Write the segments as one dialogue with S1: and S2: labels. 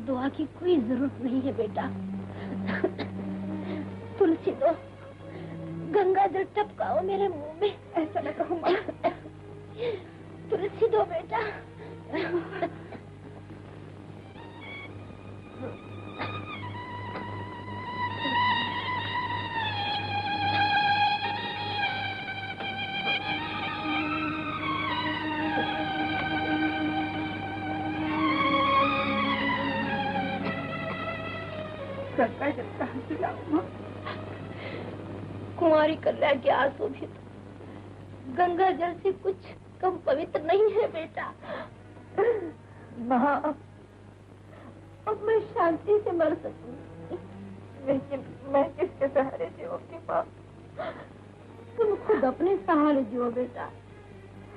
S1: दुआ की कोई जरूरत नहीं है बेटा। तुलसी दो, गंगा जल टपकाओ मेरे मुंह में। ऐसा न कहो माँ। तुलसी दो बेटा। कुंवारी कन्या के आंसू भी तो गंगा जल से कुछ कम पवित्र नहीं है बेटा। माँ, अब मैं शांति से मर सकूंगी, लेकिन मैं किसके सहारे जीऊंगी माँ? तुम खुद अपने सहारे जियो बेटा।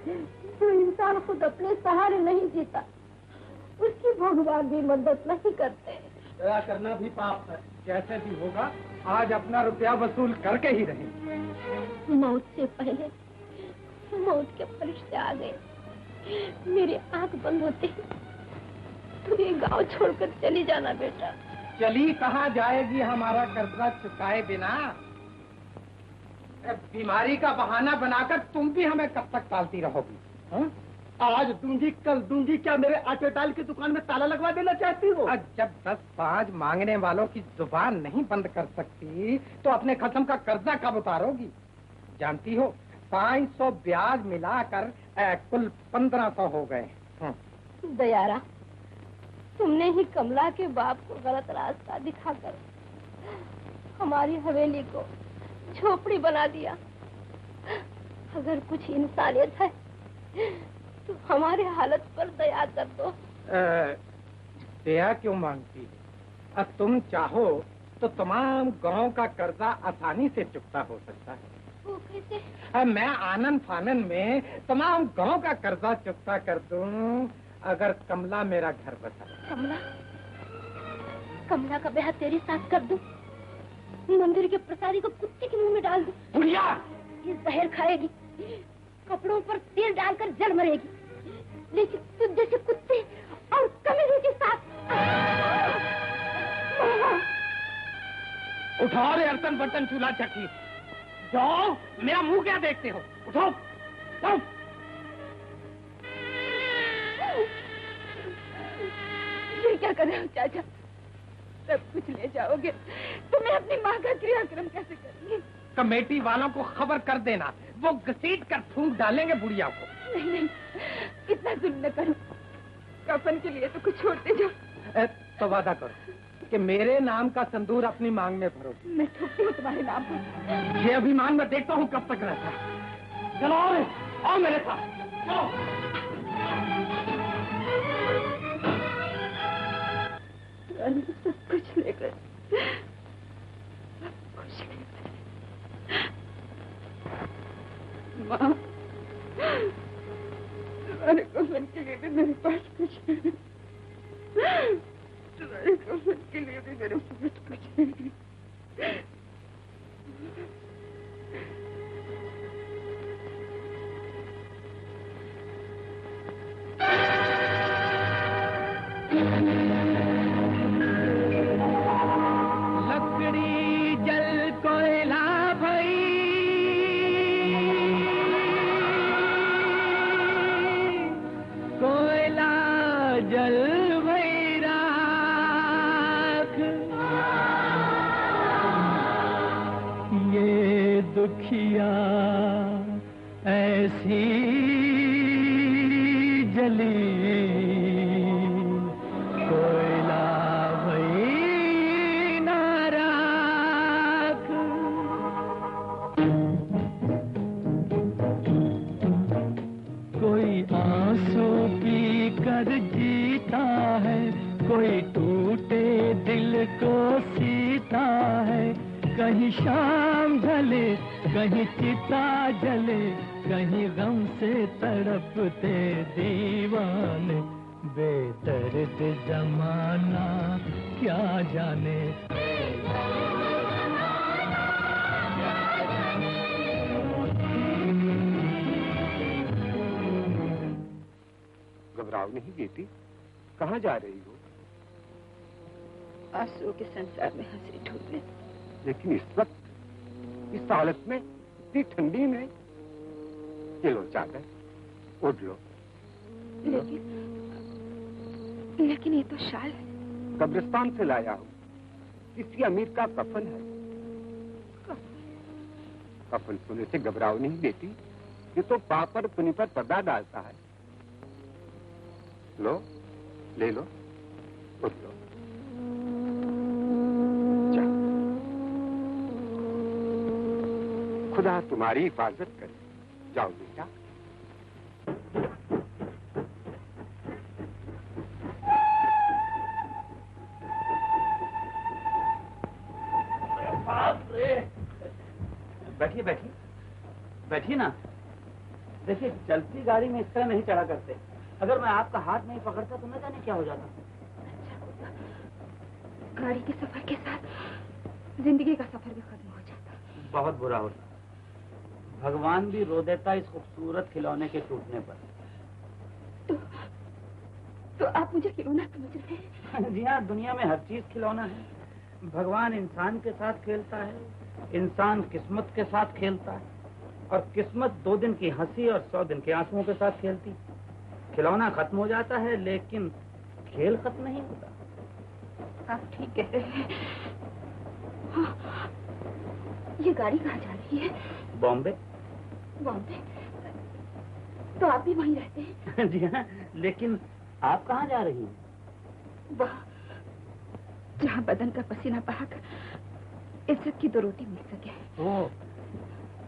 S1: जो इंसान खुद अपने सहारे नहीं जीता, उसकी भगवान भी मदद नहीं करते।
S2: दया करना भी पाप है। जैसे भी होगा आज अपना रुपया वसूल करके ही रहेंगे।
S1: मौत से पहले मौत के फरिश्ते आ गए। मेरी आंख बंद होते ही तू ये गांव छोड़कर चली जाना बेटा।
S2: चली कहाँ जाएगी हमारा कर्जा चुकाए बिना? बीमारी का बहाना बनाकर तुम भी हमें कब तक टालती रहोगी?
S3: आज दूंगी कल दूंगी, क्या मेरे आटे टाल की दुकान में ताला लगवा देना चाहती हो?
S2: जब 10-5 मांगने वालों की जुबान नहीं बंद कर सकती तो अपने खत्म का कर्जा कब उतारोगी? जानती हो 500 ब्याज मिलाकर कुल 1500 हो गए।
S1: दयारा, तुमने ही कमला के बाप को गलत रास्ता दिखाकर हमारी हवेली को झोपड़ी बना दिया। अगर कुछ इंसानियत है तो हमारे हालत पर दया कर दो।
S2: दया क्यों मांगती है? अब तुम चाहो तो तमाम गांव का कर्जा आसानी से चुकता हो सकता है।
S1: वो कैसे?
S2: मैं आनन फानन में तमाम गांव का कर्जा चुकता कर दूं अगर कमला मेरा घर बसा।
S1: कमला का ब्याह तेरे साथ कर दूं? मंदिर के प्रसादी को कुत्ते के मुंह में डाल दूं?
S2: बुढ़िया,
S1: ये जहर खाएगी, कपड़ों पर तेल डालकर जल मरेगी, लेकिन तुझ जैसे कुत्ते और कमीनों के साथ।
S2: उठाओ रे अर्तन बर्तन चूल्हा चक्की, जाओ, मेरा मुंह क्या देखते हो? उठाओ, जाओ।
S1: ये क्या कर रहे हो चाचा? सब कुछ ले जाओगे तो मैं अपनी माँ का क्रियाक्रम कैसे करूंगी?
S2: कमेटी वालों को खबर कर देना, वो घसीट कर फूंक डालेंगे बुढ़िया को।
S1: नहीं, इतना जुल्म न करो। कफन के लिए तो कुछ छोड़ते जाओ।
S2: तो वादा करो, कि मेरे नाम का संदूर अपनी मांग में भरो।
S1: मैं ठुकती हूँ तुम्हारे नाम पर।
S2: ये अभिमान मैं देखता हूँ कब तक रहता है। चलो आओ मेरे साथ, चलो।
S1: सब कुछ लेकर, सब कुछ लेकर। माँ, तुम्हारे कफन के लिए भी मेरे पास कुछ नहीं। तुम्हारे कफन के लिए भी मेरे पास कुछ नहीं।
S2: लकड़ी जल कोयला भई, कोयला जल भई राख, ये दुखिया ऐसी जली, कोयला भई ना राख। कोई आंसू पी कर जीता है, कोई टूटे दिल को सीता है। कहीं शाम ढले, कहीं चिता जले, कहीं गम से तड़पते दीवाने। बेदर्द जमाना क्या जाने।
S3: घबराओ नहीं बेटी, कहाँ जा रही हो?
S1: आंसुओं के संसार में हंसी ढूंढने।
S3: लेकिन इस वक्त, इस हालत में, इतनी ठंडी में। चलो चादर ओढ़ लो।
S1: लेकिन ये तो शाल है।
S3: कब्रिस्तान से लाया हूँ, किसी अमीर का कफन है। कफन सोने से घबराओ नहीं बेटी, ये तो पाप पर पुण्य पर पर्दा डालता है। लो, ले लो, उठ लो। खुदा तुम्हारी हिफाजत करे। जाओ बेटा।
S4: बैठिए बैठिए बैठिए ना। देखिए, चलती गाड़ी में इस तरह नहीं चढ़ा करते। अगर मैं आपका हाथ नहीं पकड़ता तो न जाने क्या हो जाता।
S1: गाड़ी के सफर के साथ जिंदगी का सफर भी खत्म हो जाता।
S4: बहुत बुरा होता। भगवान भी रो देता इस खूबसूरत खिलौने के टूटने पर।
S1: तो आप मुझे खिलौना समझ रहे हैं?
S4: जी हाँ, दुनिया में हर चीज खिलौना है। भगवान इंसान के साथ खेलता है, इंसान किस्मत के साथ खेलता है, और किस्मत 2 दिन की हंसी और 100 दिन के आंसुओं के साथ खेलती। खिलौना खत्म हो जाता है, लेकिन खेल खत्म नहीं होता।
S1: आप ठीक कह रहे हैं। हाँ, ये गाड़ी कहाँ जा रही है?
S4: बॉम्बे।
S1: बॉम्बे? तो आप भी वहीं रहते हैं?
S4: जी हाँ, लेकिन आप कहाँ जा रही हैं?
S1: वहाँ जहाँ बदन का पसीना बहाकर इज्जत की 2 रोटी मिल सके।
S4: ओह,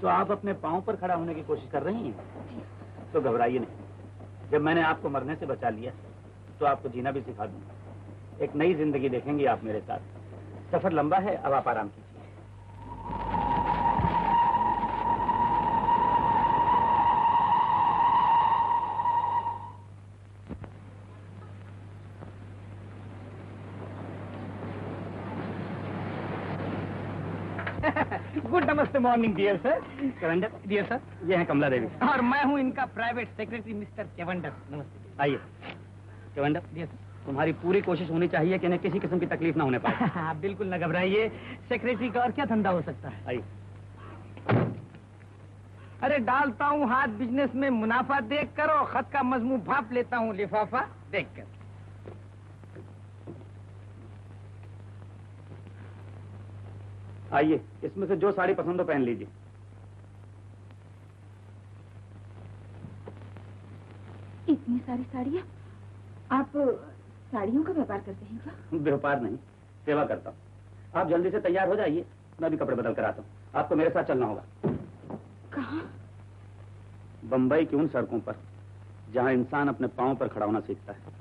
S4: तो आप अपने पाँव पर खड़ा होने की कोशिश कर रही हैं? तो घबराइए नहीं। जब मैंने आपको मरने से बचा लिया तो आपको जीना भी सिखा दूंगा। एक नई जिंदगी देखेंगे आप मेरे साथ। सफर लंबा है, अब आप आराम कीजिए।
S2: गुड नमस्ते मॉर्निंग डियर सर।
S4: कैवेंडर,
S2: डियर सर,
S4: ये है कमला देवी।
S2: और मैं हूँ इनका प्राइवेट सेक्रेटरी मिस्टर कैवेंडर। नमस्ते।
S4: आइए कैवेंडर,
S2: डियर सर।
S4: तुम्हारी पूरी कोशिश होनी चाहिए कि इन्हें किसी किस्म की तकलीफ ना होने पाए।
S2: आप बिल्कुल न घबराइए। सेक्रेटरी का और क्या धंधा हो सकता है।
S4: आइए।
S2: अरे डालता हूँ हाथ बिजनेस में मुनाफा देख कर, और खत का मजमू भाप लेता हूँ लिफाफा देख कर।
S4: आइए, इसमें से जो साड़ी पसंद हो पहन लीजिए।
S1: इतनी सारी साड़ियाँ? आप साड़ियों का व्यापार करते हैं क्या?
S4: व्यापार नहीं, सेवा करता हूँ। आप जल्दी से तैयार हो जाइए, मैं भी कपड़े बदल कर आता हूँ। आपको मेरे साथ चलना होगा।
S1: कहाँ?
S4: बंबई की उन सड़कों पर जहाँ इंसान अपने पांव पर खड़ा होना सीखता है।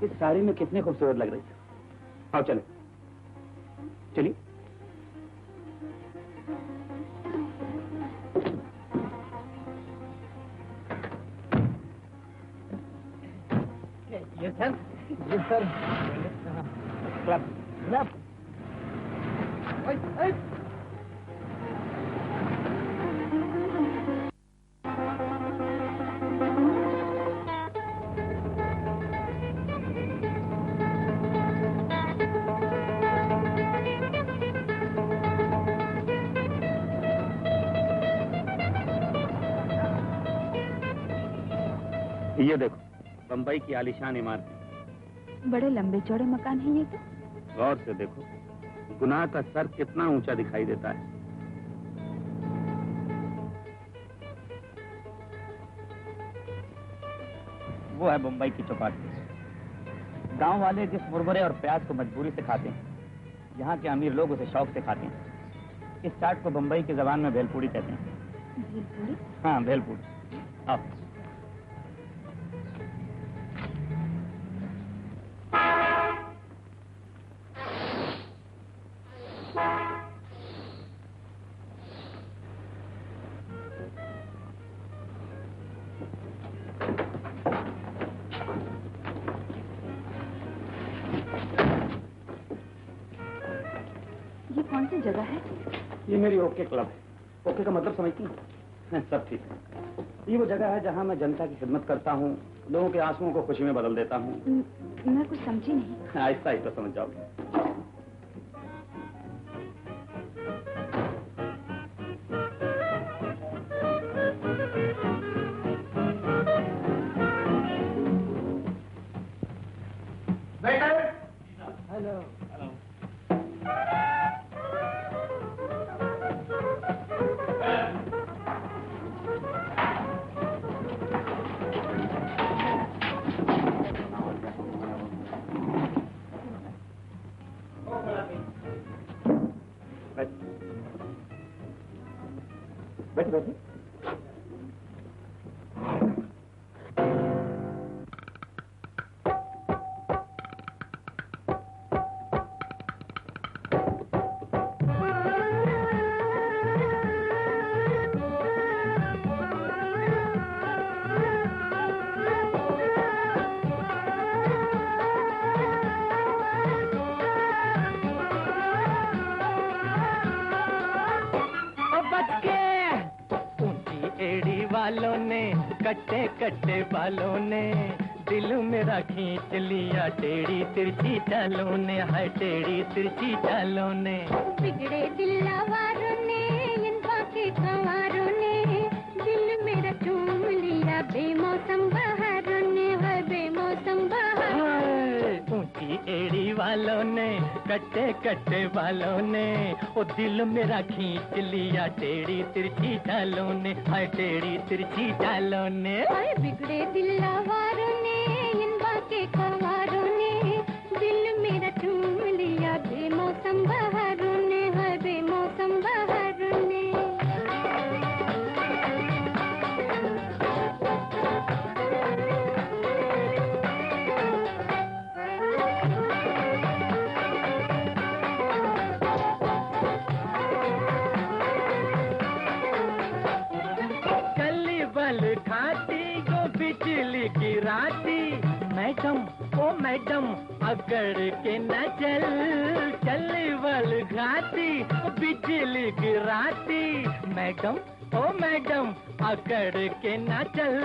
S4: इस साड़ी में कितनी खूबसूरत लग रही है। आओ चलो, चलिए।
S2: ये सर, ये सर। Club club.
S4: ये देखो, बंबई की आलीशान इमारत।
S1: बड़े लंबे चौड़े मकान हैं ये तो।
S4: गौर से देखो, गुनाह का सर कितना ऊंचा दिखाई देता है। वो है बंबई की चौपाटी। गांव वाले जिस मुरमुरे और प्याज को मजबूरी से खाते हैं, यहाँ के अमीर लोग उसे शौक से खाते हैं। इस चाट को बंबई की जबान में भेलपूरी कहते हैं।
S1: भेलपूरी?
S4: हाँ, भेलपूरी। आओ।
S1: ये कौन सी जगह है?
S4: ये मेरी ओके क्लब है। ओके का मतलब समझती हैं? सब ठीक है। ये वो जगह है जहाँ मैं जनता की खिदमत करता हूँ, लोगों के आंसुओं को खुशी में बदल देता हूँ।
S1: मैं कुछ समझी नहीं।
S4: आहिस्ता आहिस्ता समझ जाओगे।
S2: हेलो।
S4: बैठे बैठे।
S5: वालों ने कट्टे कट्टे बालों ने दिल मेरा खींच लिया, टेढ़ी तिरछी चालों ने, हाय टेढ़ी तिरछी चालों ने।
S1: बिगड़े दिलवारों ने, इन बाके कंवारों ने दिल मेरा चूम लिया, बेमौसम बहारों ने, हाय बेमौसम बहारों।
S5: ऊंची एड़ी वालों ने कट्टे कट्टे बालों ने ओ दिल मेरा खींच लिया, टेढ़ी तिरछी चालों ने, हाय टेढ़ी तिरछी चालों ने।
S1: हाय बिगड़े दिलवारों ने, इन बाके कंवारों ने दिल मेरा चूम लिया, बेमौसम बहारों ने, हाय बेमौसम बहारों ने।
S5: गिराती, मैडम ओ मैडम अकड़ के न चल, चल वल घाती बिजली गिराती, मैडम ओ मैडम अकड़ के न चल,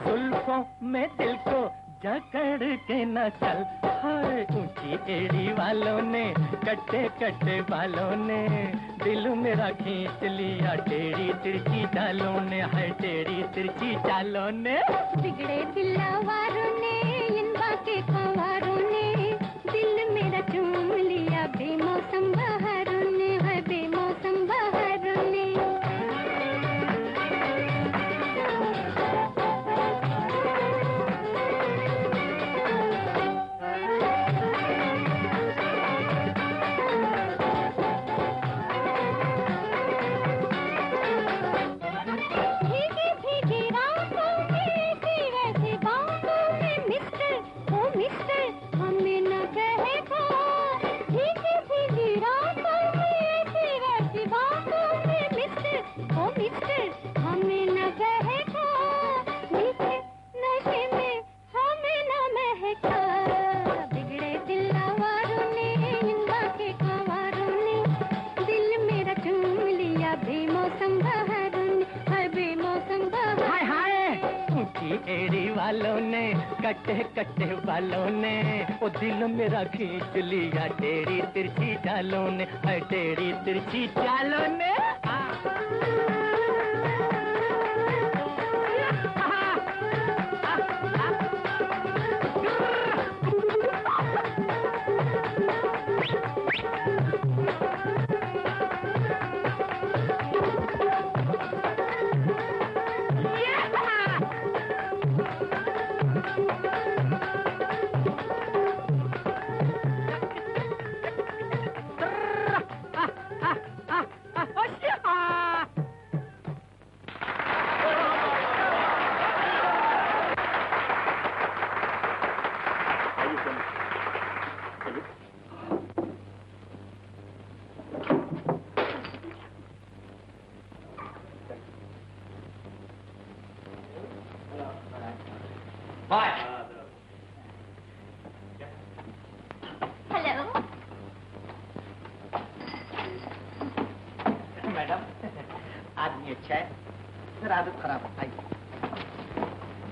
S5: जुल्फों में दिल को जकड़ के न चल। हर ऊंची एड़ी वालों ने, कट्टे कट्टे बालों ने, दिल मेरा खींच लिया टेढ़ी तिरछी चालों ने, हर टेढ़ी तिरछी चालों ने।
S1: बिगड़े दिलवारों ने, इन बाके कंवारों ने, दिल मेरा चूम लिया बेमौसम बहारों ने, है बेमौसम बहारों ने।
S5: एड़ी वालों ने, कट्टे कट्टे बालों ने, ओ दिल मेरा खींच लिया टेढ़ी तिरछी चालों ने, टेढ़ी तिरछी चालों ने।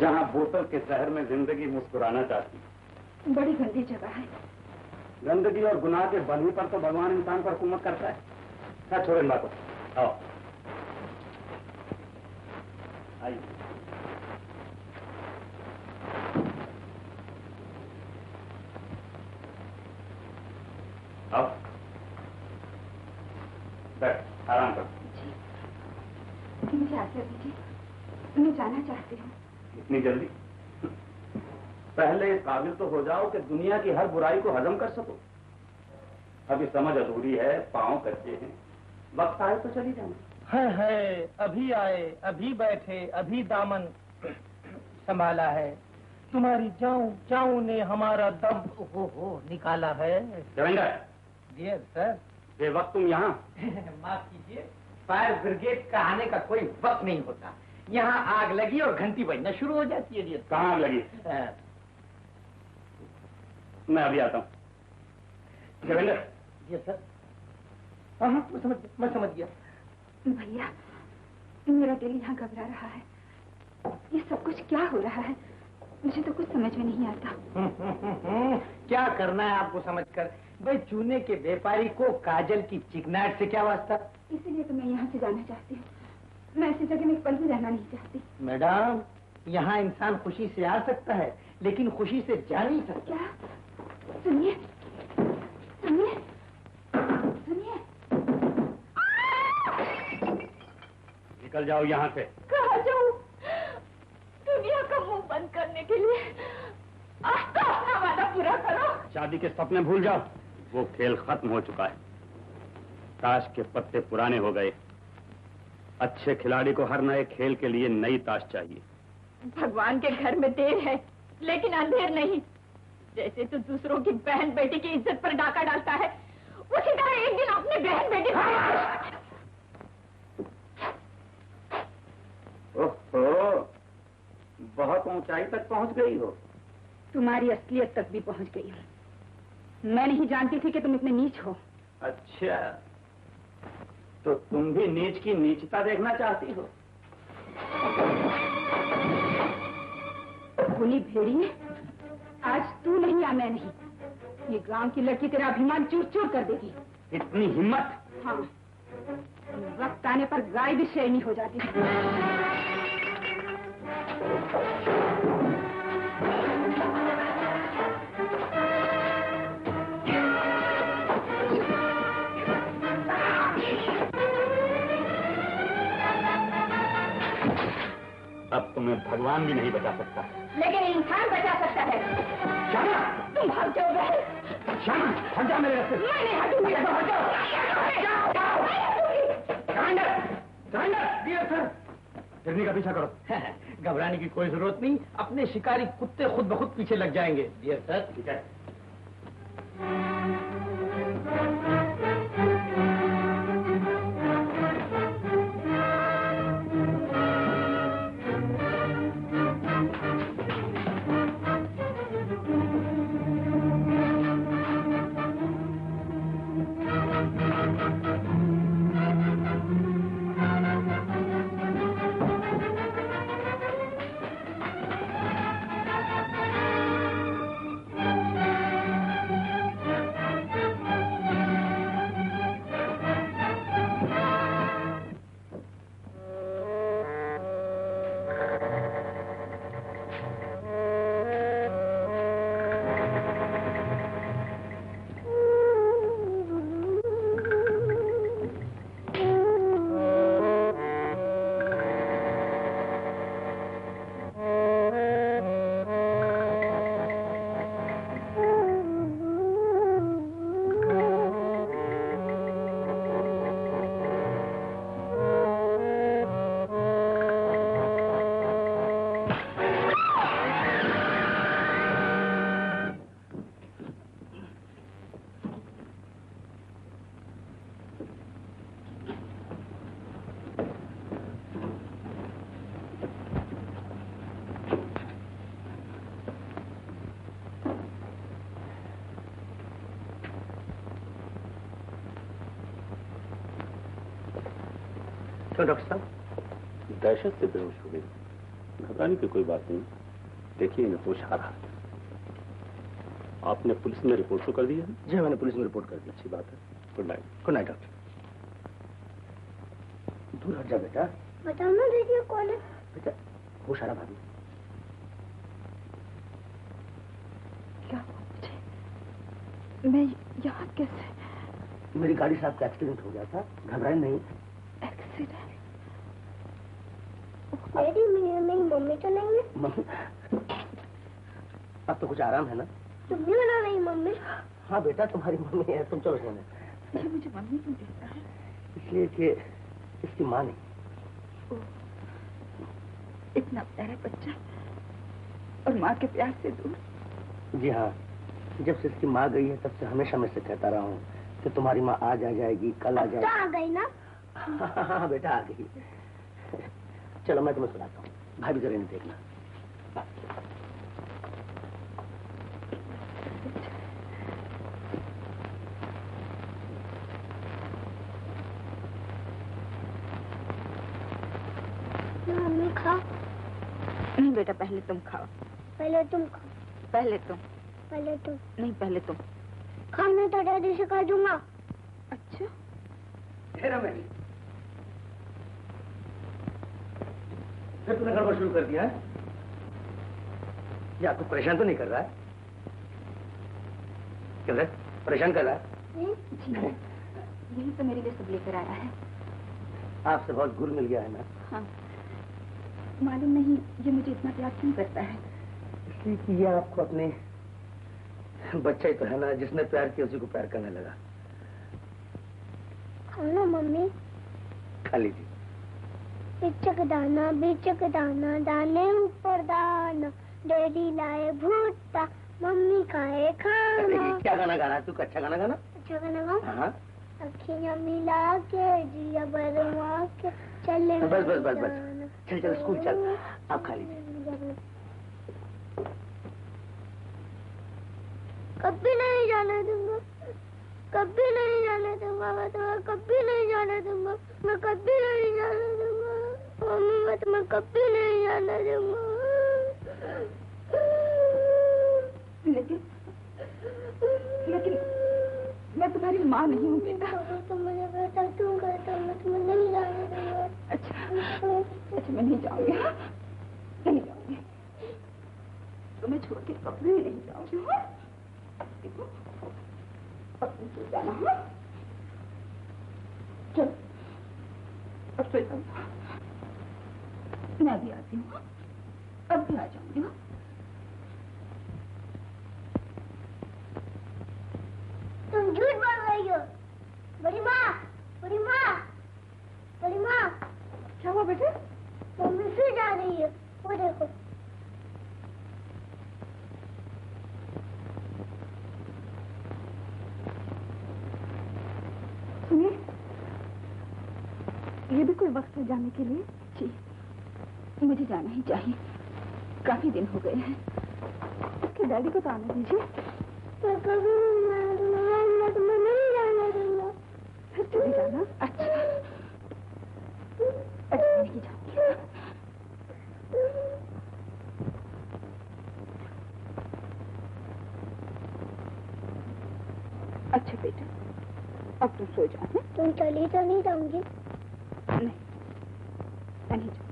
S3: जहाँ बोतल के जहर में जिंदगी मुस्कुराना चाहती।
S1: बड़ी गंदी जगह है।
S3: गंदगी और गुनाह के बल ही पर तो भगवान इंसान पर हुकूमत करता है। क्या छोड़े इन बातों, आओ आइए। आओ बैठ, आराम करो।
S1: मुझे आज्ञा दीजिए, मैं जाना चाहती हूँ।
S3: इतनी जल्दी? पहले काबिल तो हो जाओ कि दुनिया की हर बुराई को हजम कर सको। अभी समझ अधूरी है, पांव कच्चे हैं, वक्त आए तो चली जाना।
S2: है अभी आए, अभी बैठे, अभी दामन संभाला है, तुम्हारी जाऊं जाऊं ने हमारा दम हो निकाला है।
S3: Devendra,
S2: dear sir.
S3: बेवक्त तुम यहाँ?
S2: माफ कीजिए, फायर ब्रिगेड का आने का कोई वक्त नहीं होता। यहाँ आग लगी और घंटी बजना शुरू हो जाती है। डियर,
S3: कहाँ आग लगी? मैं अभी आता हूँ। देवेंद्र।
S2: Dear sir. हाँ मैं समझ गया।
S1: भैया, मेरा दिल यहाँ घबरा रहा है। ये सब कुछ क्या हो रहा है? मुझे तो कुछ समझ में नहीं आता।
S2: क्या करना है आपको समझकर? भाई, चूने के व्यापारी को काजल की चिकनाहट से क्या वास्ता?
S1: इसीलिए तो मैं यहाँ से जाना चाहती हूँ। मैं ऐसी जगह में एक पल भी रहना नहीं चाहती।
S2: मैडम, यहाँ इंसान खुशी से आ सकता है, लेकिन खुशी से जा नहीं सकता।
S1: क्या? सुनिए सुनिए सुनिए।
S3: निकल जाओ यहाँ से।
S1: कहाँ जाऊँ? दुनिया का मुंह बंद करने के लिए आज तो अपना वादा पूरा करो।
S3: शादी के सपने भूल जाओ, वो खेल खत्म हो चुका है। ताश के पत्ते पुराने हो गए। अच्छे खिलाड़ी को हर नए खेल के लिए नई ताश चाहिए।
S1: भगवान के घर में देर है, लेकिन अंधेर नहीं। जैसे तो दूसरों की बहन बेटी की इज्जत पर डाका डालता है, उसी तरह एक दिन अपने बहन बेटी को।
S3: ओहो, बहुत
S4: ऊंचाई तक पहुंच गई हो।
S6: तुम्हारी असलियत तक भी पहुंच गई हूँ। मैं नहीं जानती थी कि तुम इतने नीच हो।
S4: अच्छा, तो तुम भी नीच की नीचता देखना चाहती हो?
S6: भूली भेड़िए, आज तू नहीं या मैं नहीं, ये गांव की लड़की तेरा अभिमान चूर चूर कर देगी।
S4: इतनी हिम्मत?
S6: हाँ, वक्त आने पर गाय भी शेरनी हो जाती है।
S3: अब तुम्हें भगवान भी नहीं बचा सकता,
S6: लेकिन इंसान बचा सकता है।
S2: श्यामा,
S6: तुम भाग जाओगे।
S2: श्यामा, हट जा मेरे रास्ते।
S6: मैं नहीं हटूंगी। हट जाओ।
S2: डियर सर, हिरनी का पीछा करो।
S5: घबराने की कोई जरूरत नहीं, अपने शिकारी कुत्ते खुद ब खुद पीछे लग जाएंगे। डियर सर,
S3: ठीक है।
S7: तो डॉक्टर साहब?
S3: दहशत से बेहोश हो गई। घबराने की कोई बात नहीं, देखिए इन्हें होश आ रहा है। आपने पुलिस में रिपोर्ट तो कर दी है?
S7: जी, मैंने पुलिस में रिपोर्ट कर दी।
S3: अच्छी बात है। Good night.
S7: Good night doctor. दूर हट जा बेटा।
S1: बताओ ना रेडियो कौन है?
S7: बेटा, होश आ रहा भाभी।
S1: क्या मुझे, मैं यहाँ कैसे?
S7: मेरी गाड़ी साहब का एक्सीडेंट हो गया था, घबराए नहीं।
S1: एक्सीडेंट? डैडी, मेरी मम्मी तो नहीं है?
S7: मम्मी? अब तो कुछ आराम है ना?
S1: तुम भी बना रही मम्मी?
S7: हाँ बेटा, तुम्हारी मम्मी है, तुम चलो सोने।
S1: ये मुझे मम्मी क्यों कहता है?
S7: इसलिए कि इसकी माँ नहीं।
S1: इतना प्यारा बच्चा और माँ के प्यार से दूर।
S7: जी हाँ, जब से इसकी माँ गई है तब से हमेशा मैं से कहता रहा हूँ कि तुम्हारी माँ आज आ जाएगी, कल आ जाएगी।
S1: आ गई ना?
S7: हाँ बेटा, आ गई। चलो मैं तुम्हें सुनाता हूँ, भाभी जरा इन्हें देखना।
S1: मम्मी खाओ।
S6: नहीं बेटा, पहले तुम खाओ।
S1: पहले तुम खाओ।
S6: पहले तुम।
S1: पहले तुम।
S6: नहीं, पहले तुम।
S1: खाना तो डैडी से कर दूंगा।
S6: अच्छा,
S7: रमेश, फिर तूने गड़बड़ शुरू कर दिया है? ये आपको परेशान तो नहीं कर रहा है? क्यों रे, परेशान कर रहा है?
S6: जी यही तो मेरे लिए सब लेकर आया है।
S7: आपसे बहुत गुल मिल गया है ना?
S6: हाँ, मालूम नहीं ये मुझे इतना प्यार क्यों करता है।
S7: इसलिए कि ये आपको अपने बच्चा ही तो है ना, जिसने प्यार किया उसी को प्यार करने लगा।
S1: खाओ ना मम्मी।
S7: खा लीजिए।
S1: बिचक दाना, दाने ऊपर दाना, डैडी लाए भुट्टा, मम्मी खाए खाना।
S7: क्या गाना गाना है? तू अच्छा गाना गाना।
S1: अच्छा गाना गाओ।
S7: हाँ,
S1: अखियाँ मिला के जिया भरवा के चले।
S7: बस बस बस बस, चल चल स्कूल चल। आप खा लीजिए।
S1: कभी नहीं जाने दूंगा, कभी नहीं जाने दूंगा, मैं तुम्हें कभी नहीं जाने दूंगा, मैं कभी नहीं जाने दूंगा, मम्मी मैं तुम्हें कभी नहीं जाने दूंगा।
S6: लेकिन मैं तुम्हारी माँ नहीं हूँ बेटा।
S1: तो मुझे बेटा क्यों कहता, मैं तुम्हें नहीं जाने दूंगा।
S6: अच्छा मैं नहीं जाऊंगी, नहीं जाऊंगी, तुम्हें छोड़ के कभी नहीं जाऊंगी। देखो अब तुम सो जाना। हाँ चलो अब सो जाओ, मैं भी आती हूँ, अब भी आ जाऊंगी।
S1: तुम झूठ बोल रही हो। बड़ी माँ, बड़ी माँ, बड़ी माँ।
S6: क्या हुआ बेटे?
S1: मम्मी फिर जा रही है, वो देखो।
S6: सुनिए, ये भी कोई वक्त है जाने के लिए? जी, मुझे जाना ही चाहिए, काफी दिन हो गए हैं। उसके डैडी को तो आने दीजिए।
S1: मैं कभी मैं तुम्हें नहीं जाने दूंगा।
S6: फिर चली जाना। अच्छा मैं नहीं जाऊंगी। अच्छा बेटा, अब तुम सो जाओ।
S1: तुम चली तो नहीं जाऊंगी?
S6: नहीं, मैं नहीं जाऊंगी।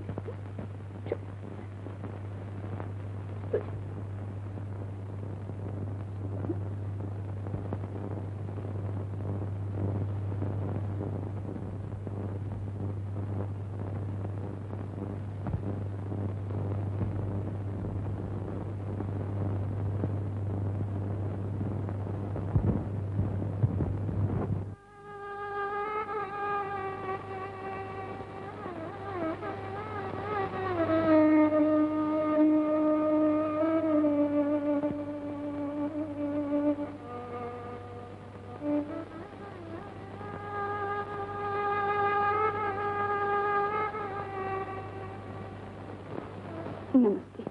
S6: नमस्ते।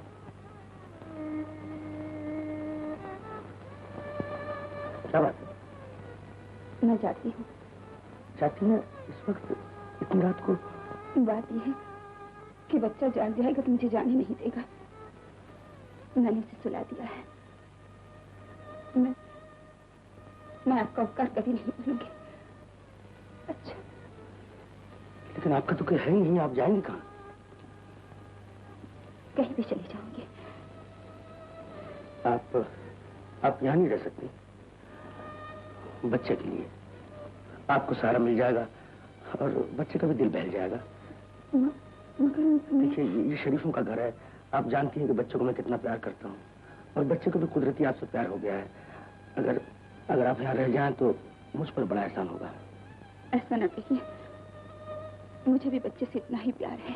S7: क्या बात है?
S6: मैं जाती हूँ।
S7: जाती है इस वक्त, इतनी रात को?
S6: बात यह है कि बच्चा जाग जाएगा तो मुझे जाने नहीं देगा। मैंने उसे सुला दिया है। मैं आपका उपकार कभी नहीं भूलूंगी। अच्छा,
S7: लेकिन आपका तो कोई है ही नहीं, आप जाएंगे कहाँ?
S6: कहीं भी चली जाऊंगी।
S7: आप यहाँ नहीं रह सकती। बच्चे के लिए आपको सहारा मिल जाएगा और बच्चे का भी दिल बहल जाएगा। देखिए, ये शरीफों का घर है। आप जानती हैं कि बच्चों को मैं कितना प्यार करता हूँ और बच्चे को भी कुदरती आपसे प्यार हो गया है। अगर आप यहाँ रह जाएं तो मुझ पर बड़ा एहसान होगा।
S6: ऐसा न कहिए, मुझे भी बच्चे से इतना ही प्यार है।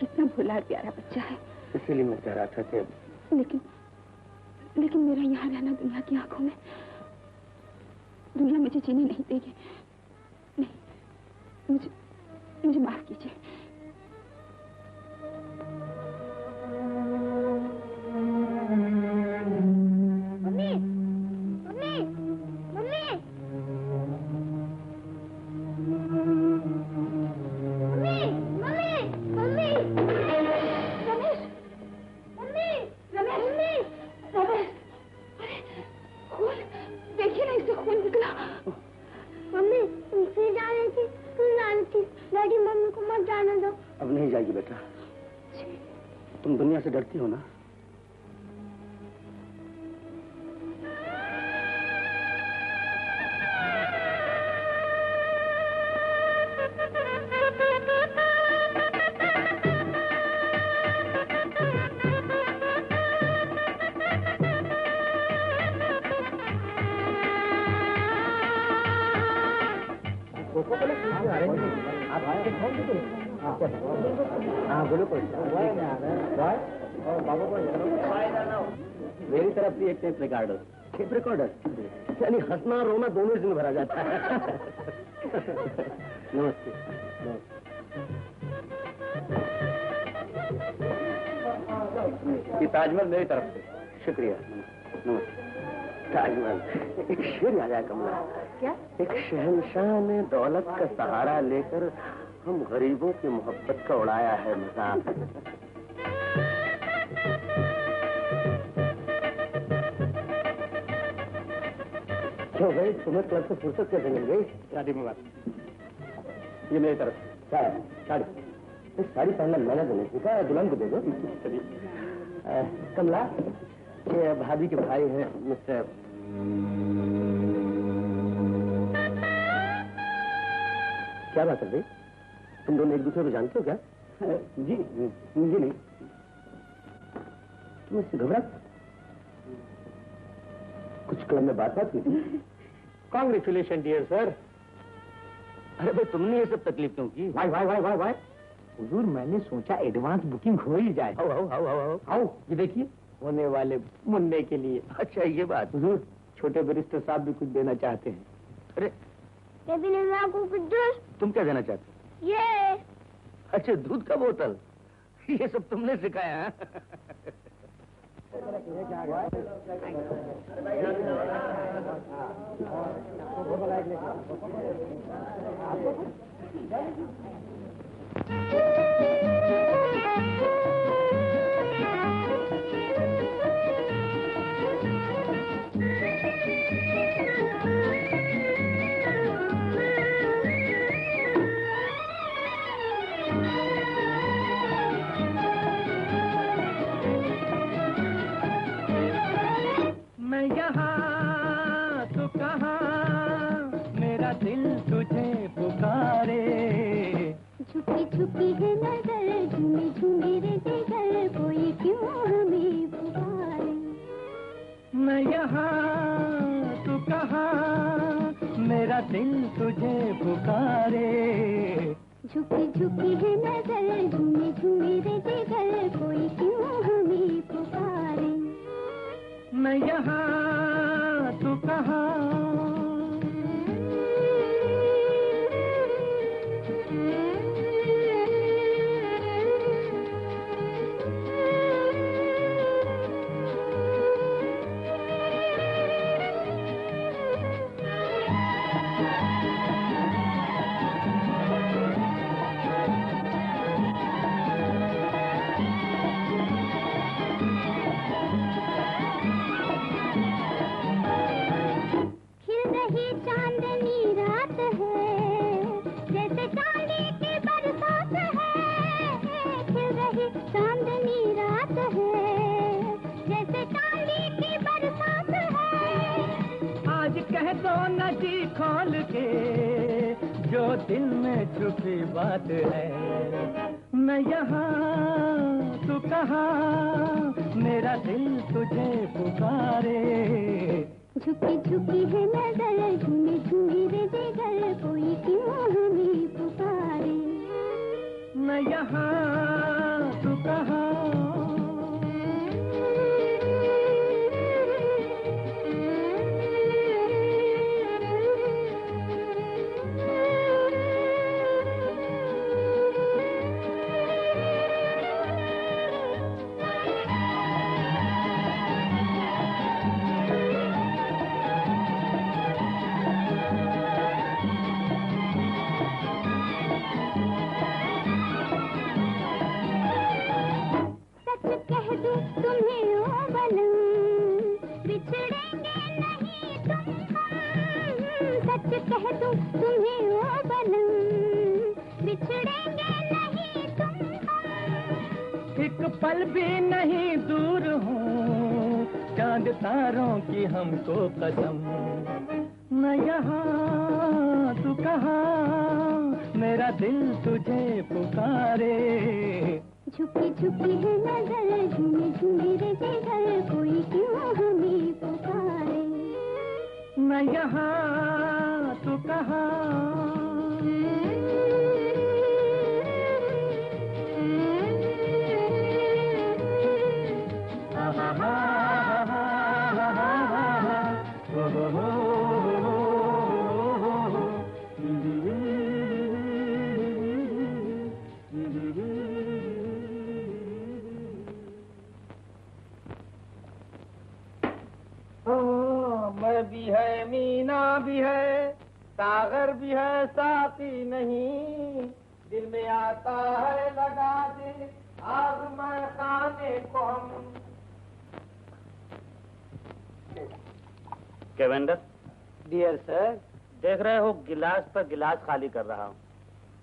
S6: कितना भोला और प्यारा बच्चा है।
S7: इसीलिए मैं कह रहा था कि
S6: लेकिन मेरा यहाँ रहना दुनिया की आंखों में, दुनिया मुझे जीने नहीं देगी। नहीं, मुझे माफ कीजिए।
S1: Mummy, mummy, mummy, mummy, mummy, mummy, Ramesh, mummy, Ramesh, Ramesh, अरे खून, देखिए ना, इससे खून निकला। मम्मी, तुम फिर जाने थी, डैडी मम्मी को मत जाने दो।
S7: अब नहीं जाएगी बेटा। तुम दुनिया से डरती हो ना? मेरी तरफ से एक टेप रिकॉर्डर। टेप रिकॉर्डर यानी हंसना रोना दोनों इसमें भरा जाता है। नमस्ते।
S3: ये ताजमहल मेरी तरफ से। शुक्रिया। नमस्ते। ताजमहल एक शेर आ जाए कमला।
S6: क्या?
S3: एक शहंशाह ने दौलत का सहारा लेकर हम गरीबों की मोहब्बत का उड़ाया है मजाक। क्यों भाई, तुम्हें क्लब से फुर्सत कैसे मिल गई? शादी मुबारक। ये मेरी तरफ से। क्या है? साड़ी। इस साड़ी पहनना मैंने तो नहीं सीखा, दुल्हन को दे दो। चलिए। कमला, ये भाभी के भाई हैं मिस्टर। क्या बात है भाई, तुम दोनों एक दूसरे को जानते हो क्या? जी मुझे नहीं। तुम इससे घबरा? कुछ क्लब में बात हुई थी?
S7: Congratulation dear sir.
S3: अरे भाई, तुमने ये सब तकलीफ क्यों की?
S7: Why why why why why हुजूर, मैंने सोचा एडवांस बुकिंग हो ही जाए। आओ ये देखिए, होने वाले मुन्ने के लिए।
S3: अच्छा ये बात।
S7: हुजूर, छोटे बैरिस्टर साहब भी कुछ देना चाहते हैं।
S3: अरे
S1: कुछ
S3: तुम क्या देना चाहते हो?
S1: ये
S3: अच्छा, दूध का बोतल। ये सब तुमने सिखाया है?
S5: मैं यहाँ तो कहाँ, मेरा दिल तुझे पुकारे।
S1: छुपी छुपी है नजर, झूमी झूमी रे जिगर, कोई क्यों हमें पुकारे।
S5: मैं यहाँ तो कहाँ, मेरा दिल तुझे पुकारे।
S1: झुकी झुकी है नजर, झूमी झूमी रे जिगर, कोई क्यों हमें पुकारे।
S5: मैं यहाँ तो कहाँ। कह दो न जी खोल के जो दिल में छुपी बात है। मैं यहाँ तू कहाँ, मेरा दिल तुझे पुकारे।
S1: झुकी झुकी है नजर, झूमी झूमी रे जिगर, कोई क्यों हमें पुकारे।
S5: मैं यहाँ तू कहाँ।
S1: कह दूं तुम्हें ओ बनम, बिछड़ेंगे नहीं तुम हम।
S5: एक पल भी नहीं दूर हूँ, चांद तारों की हमको कसम। मैं यहाँ तू कहाँ, मेरा दिल तुझे पुकारे।
S1: झुकी झुकी है नजर, झूमी झूमी रे जिगर, कोई क्यों हमें पुकारे।
S5: मैं यहाँ तू कहाँ।
S2: जहां भी है सागर भी है साथी नहीं, दिल में आता है लगा दे आग मैं खाने को हम।
S4: कैवेंडर,
S2: डियर सर।
S4: देख रहे हो गिलास पर गिलास खाली कर रहा हूँ,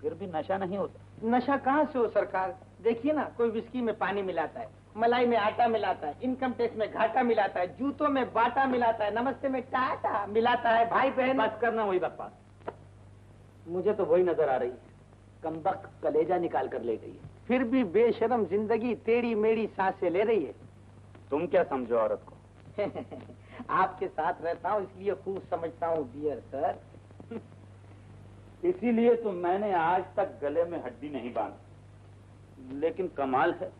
S4: फिर भी नशा नहीं होता।
S2: नशा कहाँ से हो सरकार? देखिए ना, कोई विस्की में पानी मिलाता है, मलाई में आटा मिलाता है, इनकम टैक्स में घाटा मिलाता है, जूतों में बाटा मिलाता है, नमस्ते में टाटा मिलाता है। भाई बहन
S4: बस करना वही बकवास। मुझे तो वही नजर आ रही है, कमबख्त कलेजा निकाल कर ले गई है।
S2: फिर भी बेशरम जिंदगी टेढ़ी मेढ़ी सांसें ले रही है।
S4: तुम क्या समझो औरत को?
S2: आपके साथ रहता हूँ इसलिए खूब समझता हूँ डियर सर।
S4: इसीलिए तो मैंने आज तक गले में हड्डी नहीं बांधी। लेकिन कमाल है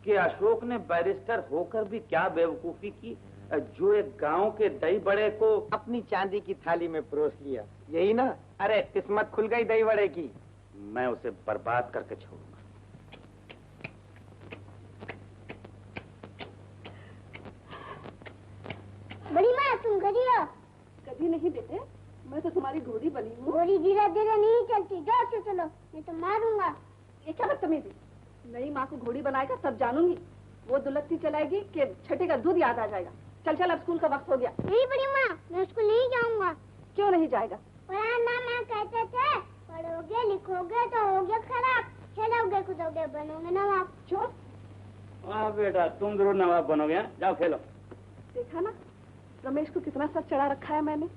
S4: कि अशोक ने बैरिस्टर होकर भी क्या बेवकूफी की, जो एक गांव के दही बड़े को
S2: अपनी चांदी की थाली में परोस लिया। यही ना? अरे किस्मत खुल गई दही बड़े की।
S4: मैं उसे बर्बाद करके छोड़ूंगा।
S1: बड़ी माँ तुम गधी हो?
S6: कभी नहीं बेटे, मैं तो तुम्हारी घोड़ी बनी हूँ।
S1: घोड़ी धीरे धीरे नहीं चलती, जोर से चलो नहीं तो मारूंगा।
S6: ये क्या बदतमीजी? नई माँ को घोड़ी बनाएगा तब जानूंगी। वो दुलकती चलाएगी कि छठे का दूध याद आ जाएगा। चल चल, अब स्कूल का वक्त हो गया।
S1: नहीं बड़ी माँ, मैं स्कूल नहीं जाऊंगा।
S6: क्यों नहीं जाएगा?
S1: माँ कहते थे पढ़ोगे लिखोगे तो होगे खराब, खेलोगे कूदोगे बनोगे नवाब।
S6: क्यों?
S4: हाँ बेटा, तुम जरूर नवाब बनोगे। जाओ खेलो।
S6: देखा ना, रमेश को कितना सच चढ़ा रखा है मैंने।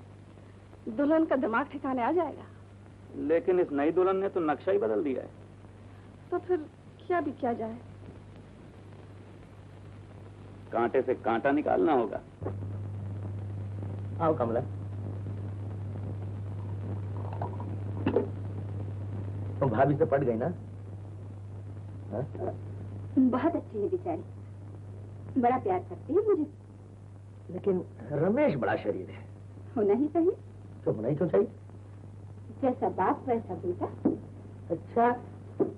S6: दुल्हन का दिमाग ठिकाने आ जाएगा।
S4: लेकिन इस नई दुल्हन ने तो नक्शा ही बदल दिया है।
S6: तो फिर क्या भी किया जाए?
S4: कांटे से कांटा निकालना होगा।
S3: आओ कमला। तुम भाभी से पट गई ना? हाँ?
S6: बहुत अच्छी है बेचारी, बड़ा प्यार करती है मुझे।
S3: लेकिन रमेश बड़ा शरीर है।
S6: होना ही चाहिए।
S3: तो होना ही क्यों चाहिए?
S6: जैसा बाप वैसा बेटा।
S3: अच्छा,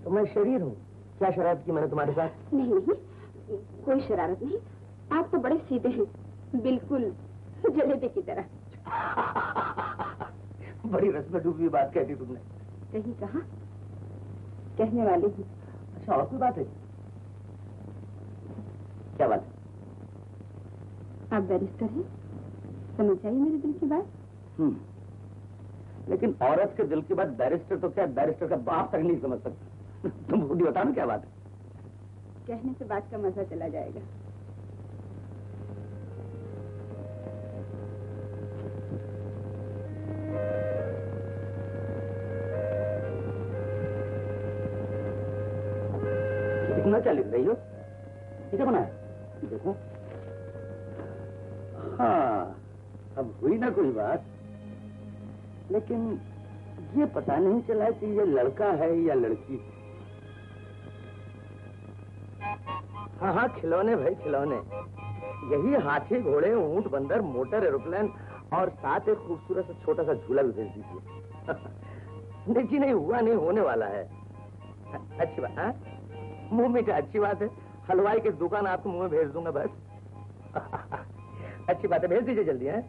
S3: तो मैं शरीर हूँ। क्या शरारत की मैंने तुम्हारे साथ?
S6: नहीं नहीं, कोई शरारत नहीं। आप तो बड़े सीधे हैं, बिल्कुल जलेबे की तरह।
S3: बड़ी रस में डूबी बात कहती तुमने।
S6: कहीं कहा, कहने वाली हूँ।
S3: अच्छा, और कोई बात है? क्या बात है?
S6: आप बैरिस्टर हैं, समझ जाइए मेरे दिल की बात।
S3: लेकिन औरत के दिल की बात बैरिस्टर तो क्या, बैरिस्टर का बाप तक नहीं समझ सकता। तुम खुद ही बताओ ना क्या बात है?
S6: कहने से बात का मजा चला जाएगा।
S3: इतना क्या लिख रही हो? क्या बना है? देखो। हाँ, अब हुई ना कोई बात। लेकिन ये पता नहीं चला कि ये लड़का है या लड़की। हाँ हाँ, खिलौने भाई खिलौने। यही हाथी घोड़े ऊंट बंदर मोटर एरोप्लेन और साथ एक खूबसूरत सा छोटा सा झूला भी भेज दीजिए। नहीं जी, नहीं हुआ, नहीं होने वाला है। अच्छी बात है, मुंह मीठा, अच्छी बात है। हलवाई की दुकान आपको मुंह में भेज दूंगा बस। अच्छी बात है, भेज दीजिए जल्दी है।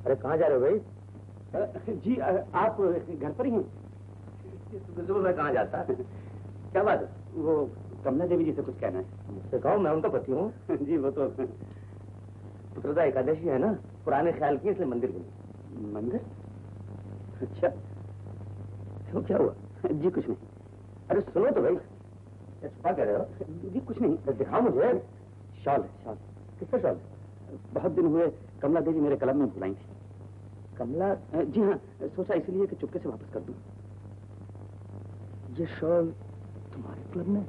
S3: अरे कहाँ जा रहे हो भाई?
S4: जी आप घर पर ही हैं?
S3: मैं कहाँ जाता? क्या बात है?
S4: वो कमला देवी जी से कुछ कहना है।
S3: मुझसे कहो, मैं उनका पति हूँ।
S4: जी वो तो
S3: पुत्रदा एकादशी है ना, पुराने ख्याल की, इसलिए मंदिर गई।
S4: मंदिर? अच्छा।
S3: क्यों, क्या हुआ?
S4: जी कुछ नहीं।
S3: अरे सुनो तो भाई, क्या छुपा कह रहे हो?
S4: जी कुछ नहीं।
S3: तो दिखाओ मुझे।
S4: शॉल है, शॉल।
S3: किसका शॉल है?
S4: बहुत दिन हुए कमला देवी मेरे कलम में भुलाई थी।
S3: कमला?
S4: जी हाँ, सोचा इसलिए कि चुपके से वापस कर दूं।
S3: ये शॉल तुम्हारे क्लब में?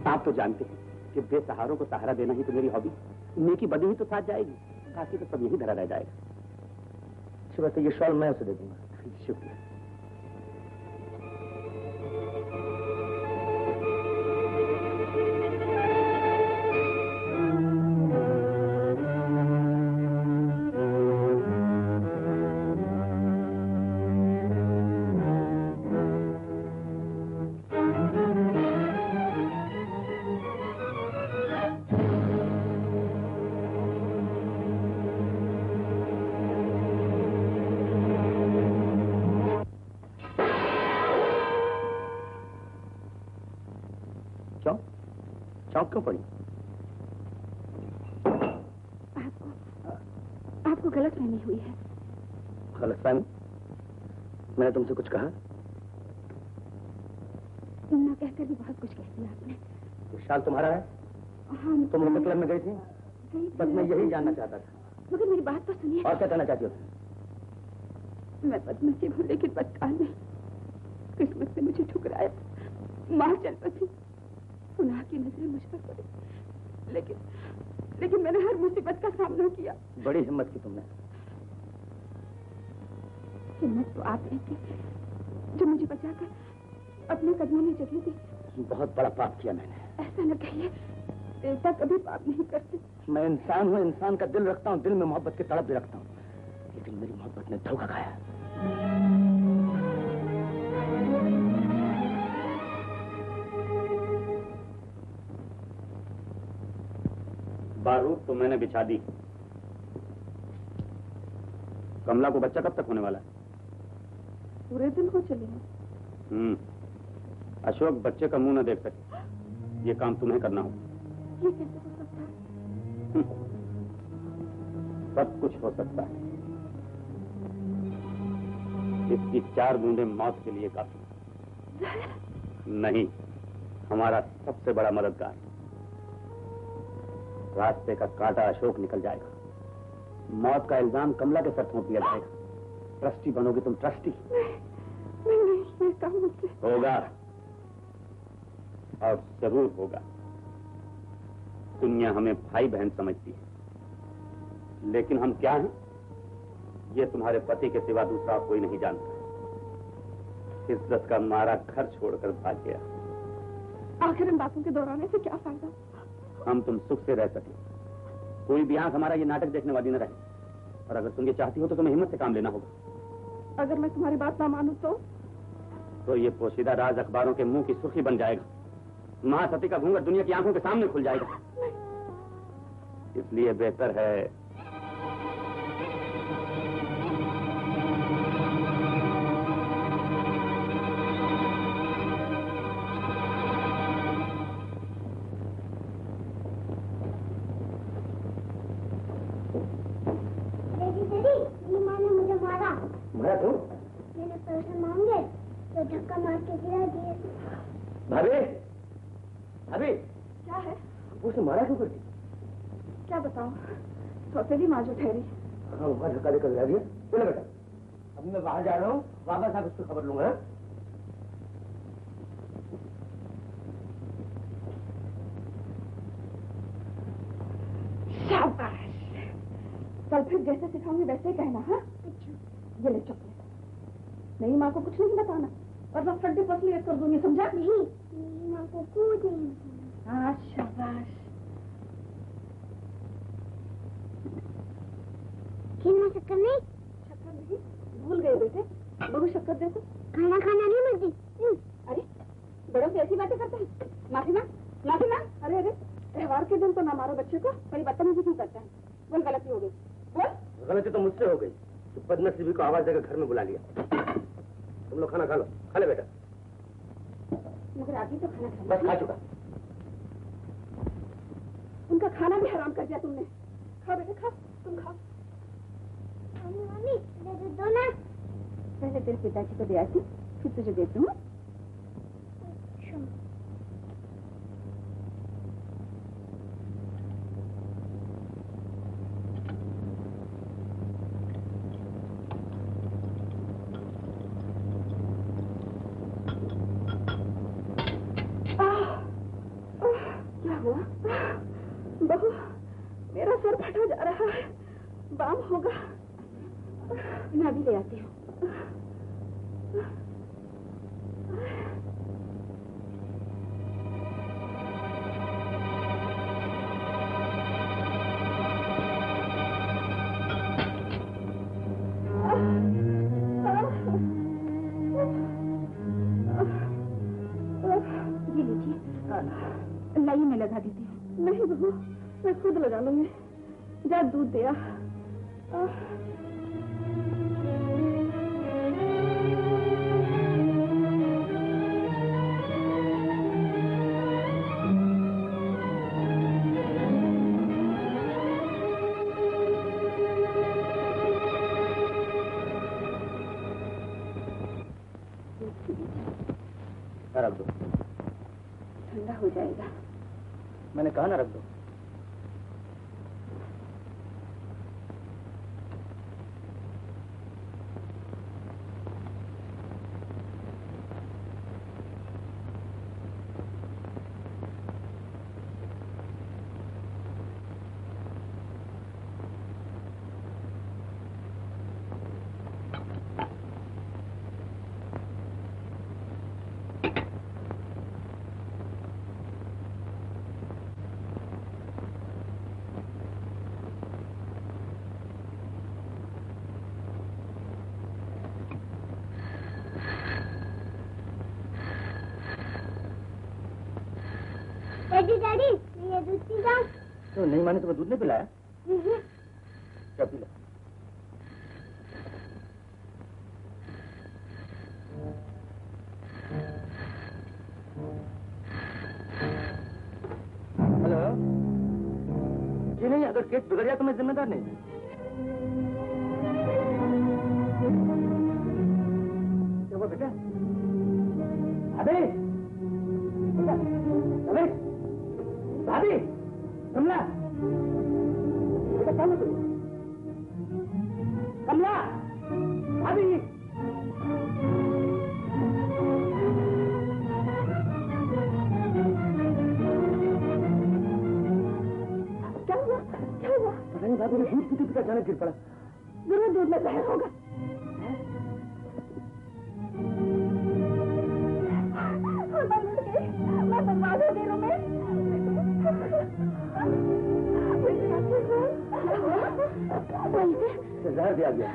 S4: आप तो जानते हैं कि बेसहारों को सहारा देना ही तो मेरी हॉबी। नेकी बदी ही तो साथ जाएगी, बाकी तो सब यही धरा रह जाएगा।
S3: अच्छी बात है, ये शॉल मैं उसे दे दूंगा।
S4: शुक्रिया।
S3: क्यों? चौंक क्यों पड़ी?
S6: आपको गलतफहमी हुई है।
S3: गलतफहमी? मैंने तुमसे कुछ कहा?
S6: ना कहकर भी बहुत कुछ कह दिया आपने।
S3: ये शाल तुम्हारा है?
S6: हाँ,
S3: तुम लोग क्लब में गई थी? बस मैं यही जानना चाहता था।
S6: मगर मेरी बात तो सुनिए।
S3: और क्या कहना चाहती हो?
S6: मैं बदनसीब हूँ, लेकिन बदकाल नहीं। किस्मत ने मुझे ठुकराया, मार चल बसी, गुनाह की नजरें मुझ पर पड़ी, लेकिन मैंने हर मुसीबत का सामना किया।
S3: बड़ी हिम्मत की तुमने।
S6: हिम्मत तो आपने की, जो मुझे बचाकर अपने कदमों में जगह दी।
S3: बहुत बड़ा पाप किया मैंने।
S6: ऐसा न कहिए, देवता कभी पाप नहीं करते।
S3: मैं इंसान हूँ, इंसान का दिल रखता हूँ, दिल में मोहब्बत की तड़प भी रखता हूँ, लेकिन मेरी मोहब्बत ने धोखा खाया। बारूद तो मैंने बिछा दी। कमला को बच्चा कब तक होने वाला है?
S6: पूरे दिन हो चले हैं।
S3: अशोक बच्चे का मुंह न देख सके, ये काम तुम्हें करना होगा।
S6: ये कैसे हो सकता है?
S3: सब कुछ हो सकता है। इसकी 4 बूंदें मौत के लिए काफी नहीं। हमारा सबसे बड़ा मददगार। रास्ते का कांटा अशोक निकल जाएगा। मौत का इल्जाम कमला के सर थोप दिया जाएगा। ट्रस्टी बनोगी तुम, ट्रस्टी।
S6: नहीं, ये काम मुझसे
S3: होगा और जरूर होगा। दुनिया हमें भाई बहन समझती है, लेकिन हम क्या हैं, ये तुम्हारे पति के सिवा दूसरा कोई नहीं जानता। इज्जत का मारा घर छोड़कर भाग गया।
S6: आखिर इन बातों के दोहराने से क्या फायदा?
S3: हम तुम सुख से रह सके, कोई भी आंख हमारा ये नाटक देखने वाली न रहे। और अगर तुम ये चाहती हो तो तुम्हें हिम्मत से काम लेना होगा।
S6: अगर मैं तुम्हारी बात ना मानूं तो
S3: ये पोशीदा राज अखबारों के मुंह की सुर्खी बन जाएगा। महासती का घूंघट दुनिया की आंखों के सामने खुल जाएगा। इसलिए बेहतर है मारा तू?
S1: मैंने पैसे मांगे तो धक्का मार के गिरा दिए।
S3: भाभी, भाभी,
S6: क्या है?
S3: उसे मारा क्यों करती?
S6: क्या बताऊं, सौतेली माँ जो ठहरी।
S3: हाँ, वहाँ धक्का देकर गिरा दिया। चलो बेटा, अब मैं बाहर जा रहा हूँ, वापस आकर उसको खबर लूंगा।
S6: शाबाश, कल फिर जैसे सिखाऊंगी वैसे ही कहना। हाँ, ये ले चॉकलेट। नहीं, माँ को कुछ नहीं बताना, और मैं फड्डे फसली कर दूंगी, समझा? नहीं,
S1: माँ को कुछ नहीं बताना।
S6: हाँ, शाबाश।
S1: खीर शक्कर नहीं?
S6: शक्कर नहीं, भूल गए बेटे। बहू शक्कर दे दो।
S1: खाना खाना नहीं मर्जी।
S6: अरे, बड़ों से ऐसी बातें करते हैं। माफी मांग, माफी मांग। अरे अरे, त्योहार के दिन तो ना मारो बच्चे को, बड़ी बदतमीजी क्यों करता है? बोल, गलती हो गई। बोल।
S3: गलती तो मुझसे हो गई, तो बदनसीबी को आवाज देकर घर में बुला लिया। तुम लोग खाना खा लो। खा ले बेटा।
S6: मगर अभी तो खाना खा।
S3: बस खा चुका।
S6: उनका खाना भी हराम कर दिया तुमने। खाओ बेटे, खाओ, तुम खाओ।
S1: मम्मी दे दो ना।
S6: पहले तेरे पिताजी को दे आती, फिर तुझे देती हूँ। क्या हुआ? बहू, मेरा सर फटा जा रहा है, बाम होगा। मैं अभी ले आती हूँ। ये लीजिए, लाई में लगा देती हूँ। नहीं बहू, मैं खुद लगा लूंगी। जा दूध दिया। ठंडा हो जाएगा।
S3: मैंने कहा ना रख दो।
S1: डैडी, ये दूध पी जाऊं?
S3: तो नहीं माने तो मैं दूध नहीं पिलाया? क्या पी लो? हेलो? जी नहीं, अगर केस बिगड़ जाए तो मैं जिम्मेदार नहीं। क्या हुआ बेटा? अबे! अबे! भाभी, कमला, बेटा क्या हुआ तुझे? कमला, भाभी, क्या हुआ? क्या हुआ? पता नहीं भाभी, दूध पीते पीते अचानक गिर पड़ा। जरूर दूध में जहर होगा। मैं बर्बाद हो गई रूमें। जहर दिया गया।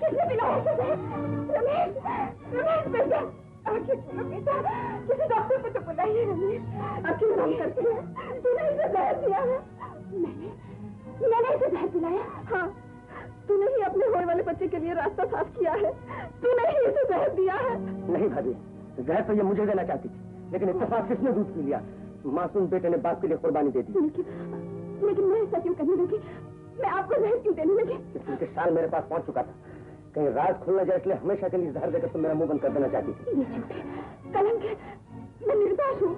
S3: किसने पिलाया जहर? रमेश, रमेश बेटा, आखिर क्यों बेटा? किसी डॉक्टर को तो बुलाइए रमेश। आखिर काम करती है, तूने इसे जहर दिया है? मैंने इसे जहर पिलाया? हाँ, तूने ही अपने होने वाले बच्चे के लिए रास्ता साफ किया है। तूने ही इसे जहर दिया है। नहीं भाभी, जहर तो ये मुझे देना चाहती थी, लेकिन इत्तेफाक किसने दूध पी लिया? मासूम बेटे ने बाप के लिए कुर्बानी दे दी। लेकिन मैं ऐसा क्यों करने लगी? मैं आपको जहर क्यों देने लगी? क्योंकि साल मेरे पास पहुंच चुका था। कहीं राज खुलना जाए, इसलिए हमेशा के लिए जहर देकर तुम मेरा मुंह बंद कर देना चाहती थी। ये झूठे कलंक है। मैं निर्दोष हूँ।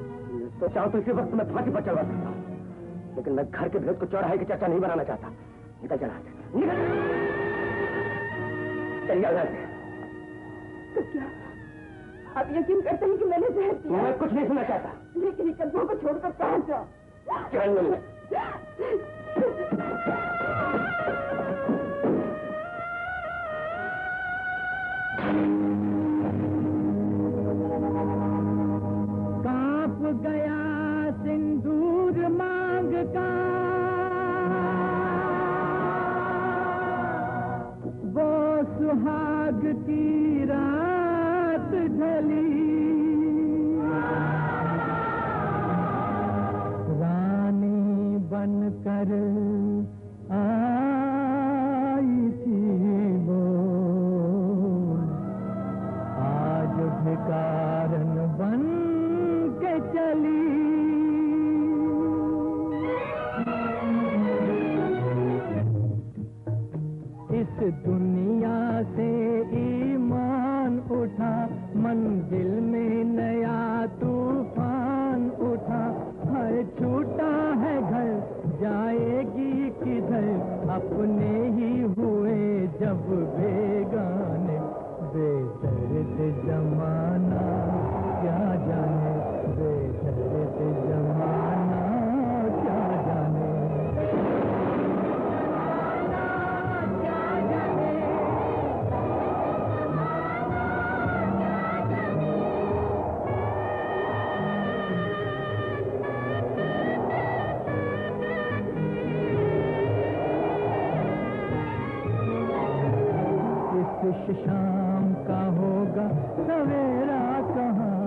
S3: तो चाहूँ तो इसी वक्त मैं फांसी पर चढ़वा सकता हूँ, लेकिन मैं घर के भेद को चौराहे की चर्चा नहीं बनाना चाहता। निकल चला, निकल चलिए। तो क्या आप यकीन करते हैं कि मैंने जहर दिया? मैं कुछ नहीं सुनना चाहता। लेकिन इन कदमों को छोड़कर कहाँ जाओ?
S5: कांप गया सिंदूर मांग का, वो सुहाग की रात ढली, रानी बनकर आई थी वो, आज भिखारन बन के चली। इस दुनिया से ईमान उठा, मंजिल में नया तूफान उठा, है छूटा है घर, जाएगी किधर, अपने ही हुए जब बेगाने, बेदर्द जमाना क्या जाने, बेदर्द जमाना क्या जाने। इस शाम का होगा सवेरा कहाँ,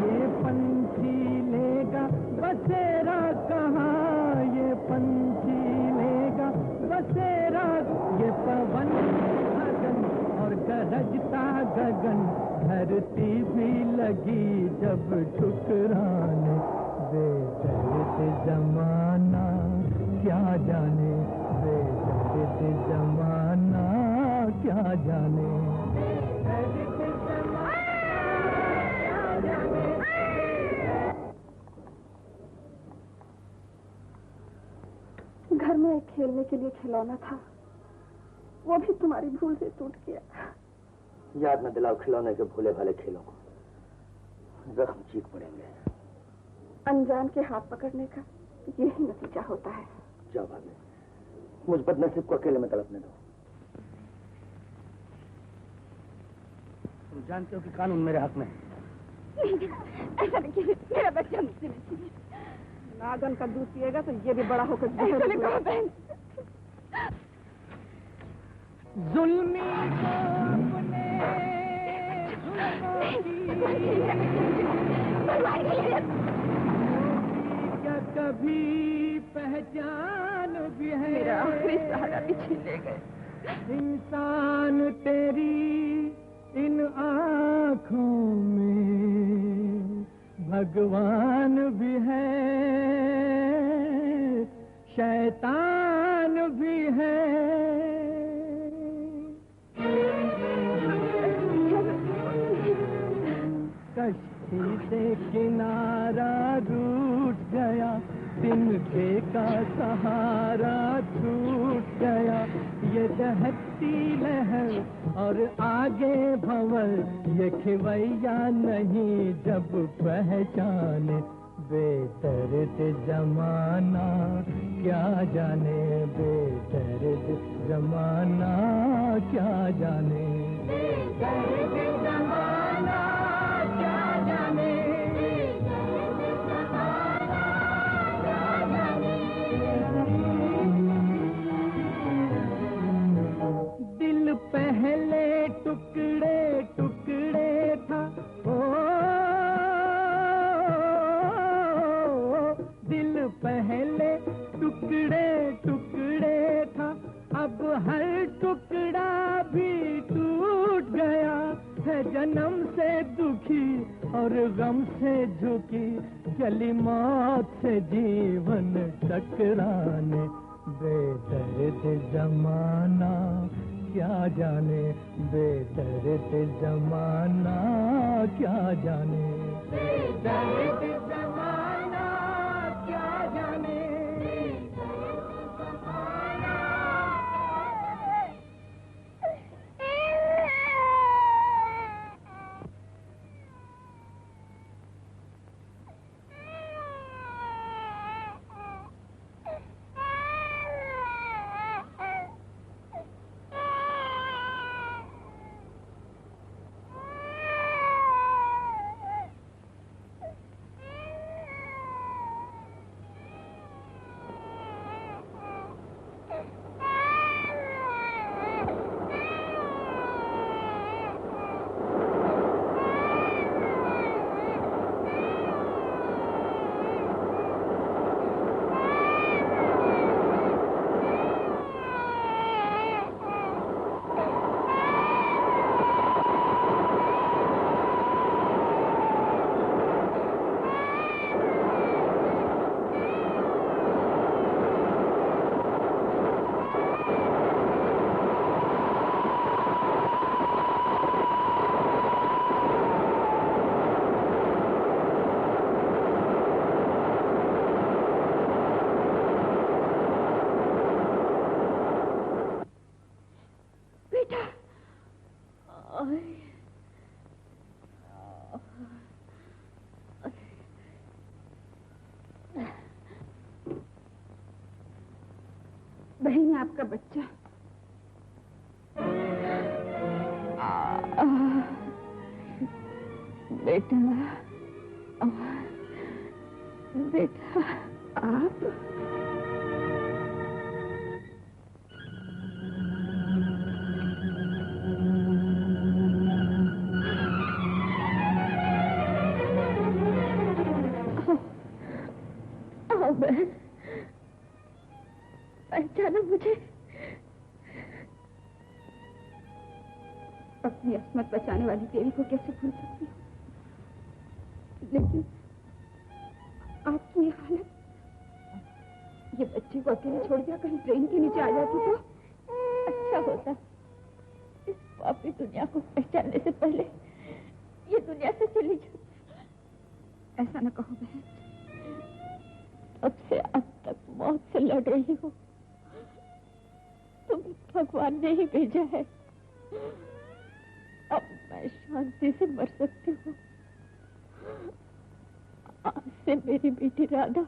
S5: ये पंछी लेगा बसेरा कहाँ, ये पंछी लेगा बसेरा, ये पवन गगन और गरजता गगन, धरती भी लगी जब ठुकराने, बेदर्द जमाना क्या जाने, बेदर्द जमाना क्या जाने।
S6: खेलने के लिए खिलौना था, वो भी तुम्हारी भूल से टूट गया।
S7: याद न दिलाओ खिलौने के भूले भाले खेलों को, जख्म चीख पड़ेंगे।
S6: अनजान के हाथ पकड़ने का यही नतीजा होता है।
S7: जाओ भाभी, मुझ बदनसीब को अकेले में तड़पने दो। तुम जानते हो कि कानून मेरे हक में है।
S6: ऐसा नहीं, मेरा बच्चा मुझसे नहीं। नागन का दूध पिएगा तो ये भी बड़ा होकर बहन।
S5: जुल्मी क्या कभी पहचान भी है,
S6: मेरा आखिरी सहारा भी छीन ले गए।
S5: इंसान तेरी इन आँखों में भगवान भी है, शैतान भी है। कश्ती से किनारा रूठ गया, तिनके का सहारा छूट गया। ये दहकती लहर और आगे भंवर, ये खिवैया नहीं जब पहचाने। बेदर्द जमाना क्या जाने, बेदर्द जमाना क्या जाने, बेदर्द जमाना क्या जाने। दिल पहले टुकड़े टुकड़े था, ओ दिल पहले टुकड़े टुकड़े था, अब हर टुकड़ा भी टूट गया है। जन्म से दुखी और गम से झुकी, चली मौत से जीवन टकराने। बेदर्द जमाना क्या जाने, बेदर्द जमाना क्या जाने, बेदर्द जमाना क्या जाने।
S6: बहन, आपका बच्चा बेटा, बेटा आप बहन, पहचाना मुझे? अपनी अस्मत बचाने वाली देवी को कैसे भूल सकती हूँ, लेकिन आपकी ये हालत, ये बच्चे को अकेले छोड़ दिया कहीं ट्रेन के नीचे आ जाती तो अच्छा होता। इस पापी दुनिया को पहचानने से पहले ये दुनिया से चली जाती। ऐसा न कहो बहन, अब से अब तक मौत से लड़ रही हो,
S1: गया है। अब मैं शांति से मर सकती हूँ। आज से मेरी बेटी राधा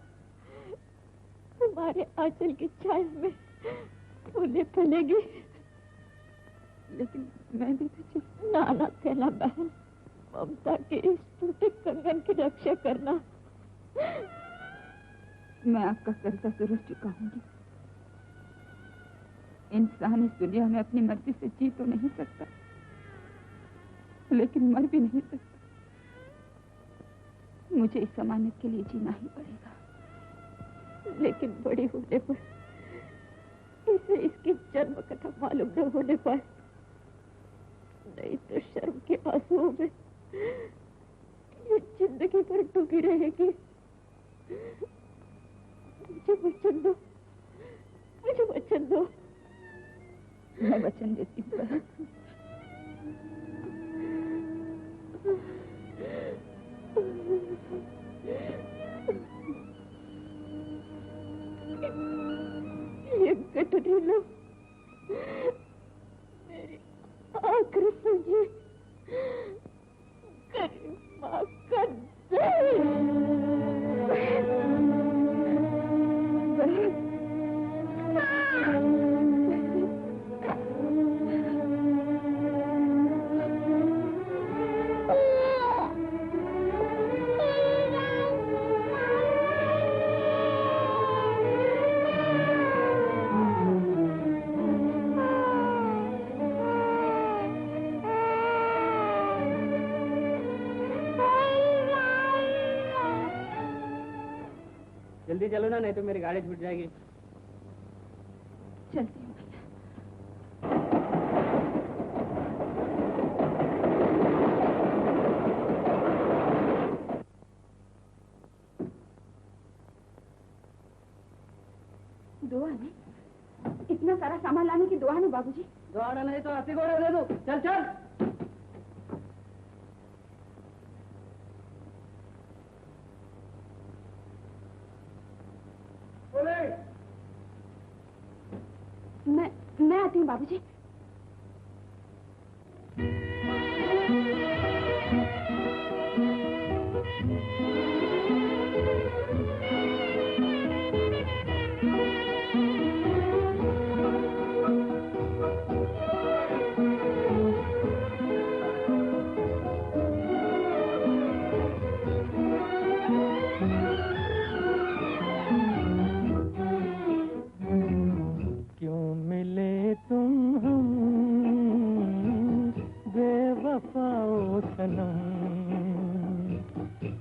S1: तुम्हारे आंचल की छाया में फूले फलेगी। लेकिन मैं भी तुझे नाना कहना बहन, ममता के इस टूटे कंगन की रक्षा करना।
S6: मैं आपका कर्जा जरूर चुकाऊंगी। इंसान इस दुनिया में अपनी मर्जी से जी तो नहीं सकता, लेकिन मर भी नहीं सकता। मुझे इस अमानत के लिए जीना ही पड़ेगा।
S1: लेकिन बड़ी होने पर इसे इसकी जन्म कथा मालूम न होने पाए, नहीं तो शर्म के आंसुओं में ये जिंदगी भर डूबी रहेगी। मुझे वचन दो, मुझे वचन दो।
S6: मैं वचन देती हूँ बहन।
S1: ये गठरी लो, मेरी आखिरी पूंजी, गरीब माँ का
S3: जल्दी चलो ना, नहीं तो मेरी गाड़ी छूट जाएगी।
S6: चलती हूँ दुआ ने इतना सारा सामान लाने की दुआ ने बाबूजी।
S3: दुआ नहीं तो हाथी घोड़ा दे दो। चल चल।
S6: मैं आती हूँ बाबूजी।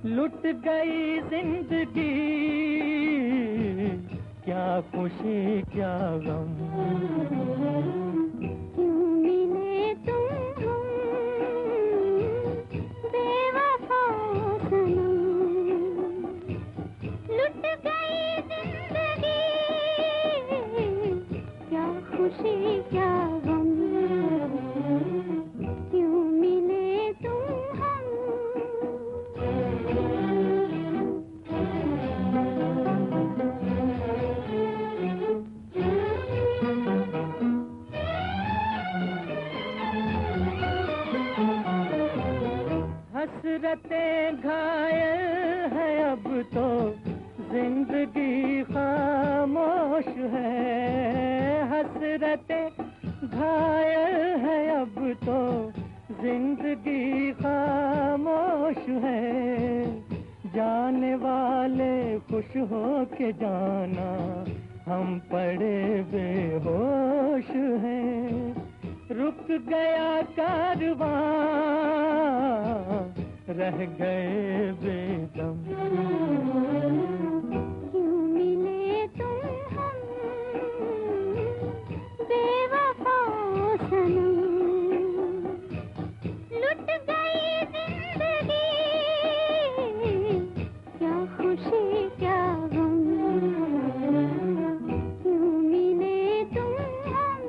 S5: लुट गई जिंदगी, क्या खुशी क्या गम।
S1: क्यों मिले तुम हम बेवफा सनम। लुट गई जिंदगी, क्या खुशी क्या गम। क्यों मिले तुम हम।
S5: हसरतें घायल है अब तो जिंदगी खामोश है। हसरतें घायल है अब तो जिंदगी खामोश है। जाने वाले खुश हो के जाना, हम पड़े बेहोश हैं। रुक गया कारवां, रह गए बेदम।
S1: क्यों मिले तुम हम बेवफा सनम। लुट गई जिंदगी, क्या खुशी क्या गम। क्यों मिले तुम हम।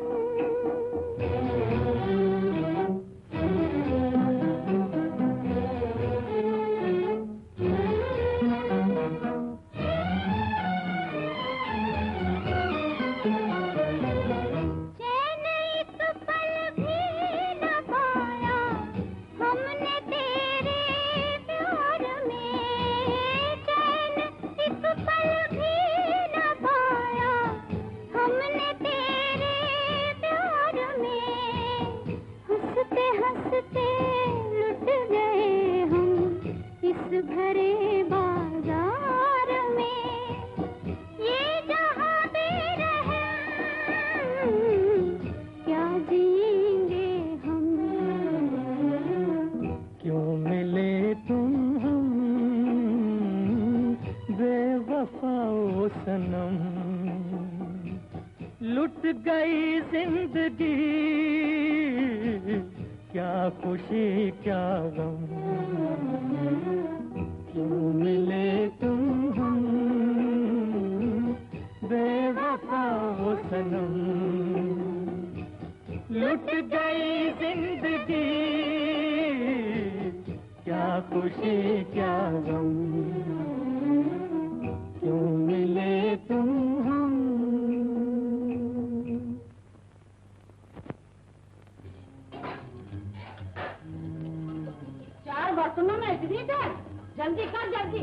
S5: लुट गई जिंदगी, क्या खुशी क्या गम, क्यों मिले तुम हम बेवफा हो सनम। लुट गई जिंदगी, क्या खुशी क्या गम, क्यों मिले तुम हम।
S1: चार बर्तनों में इतनी देर, जल्दी कर जल्दी।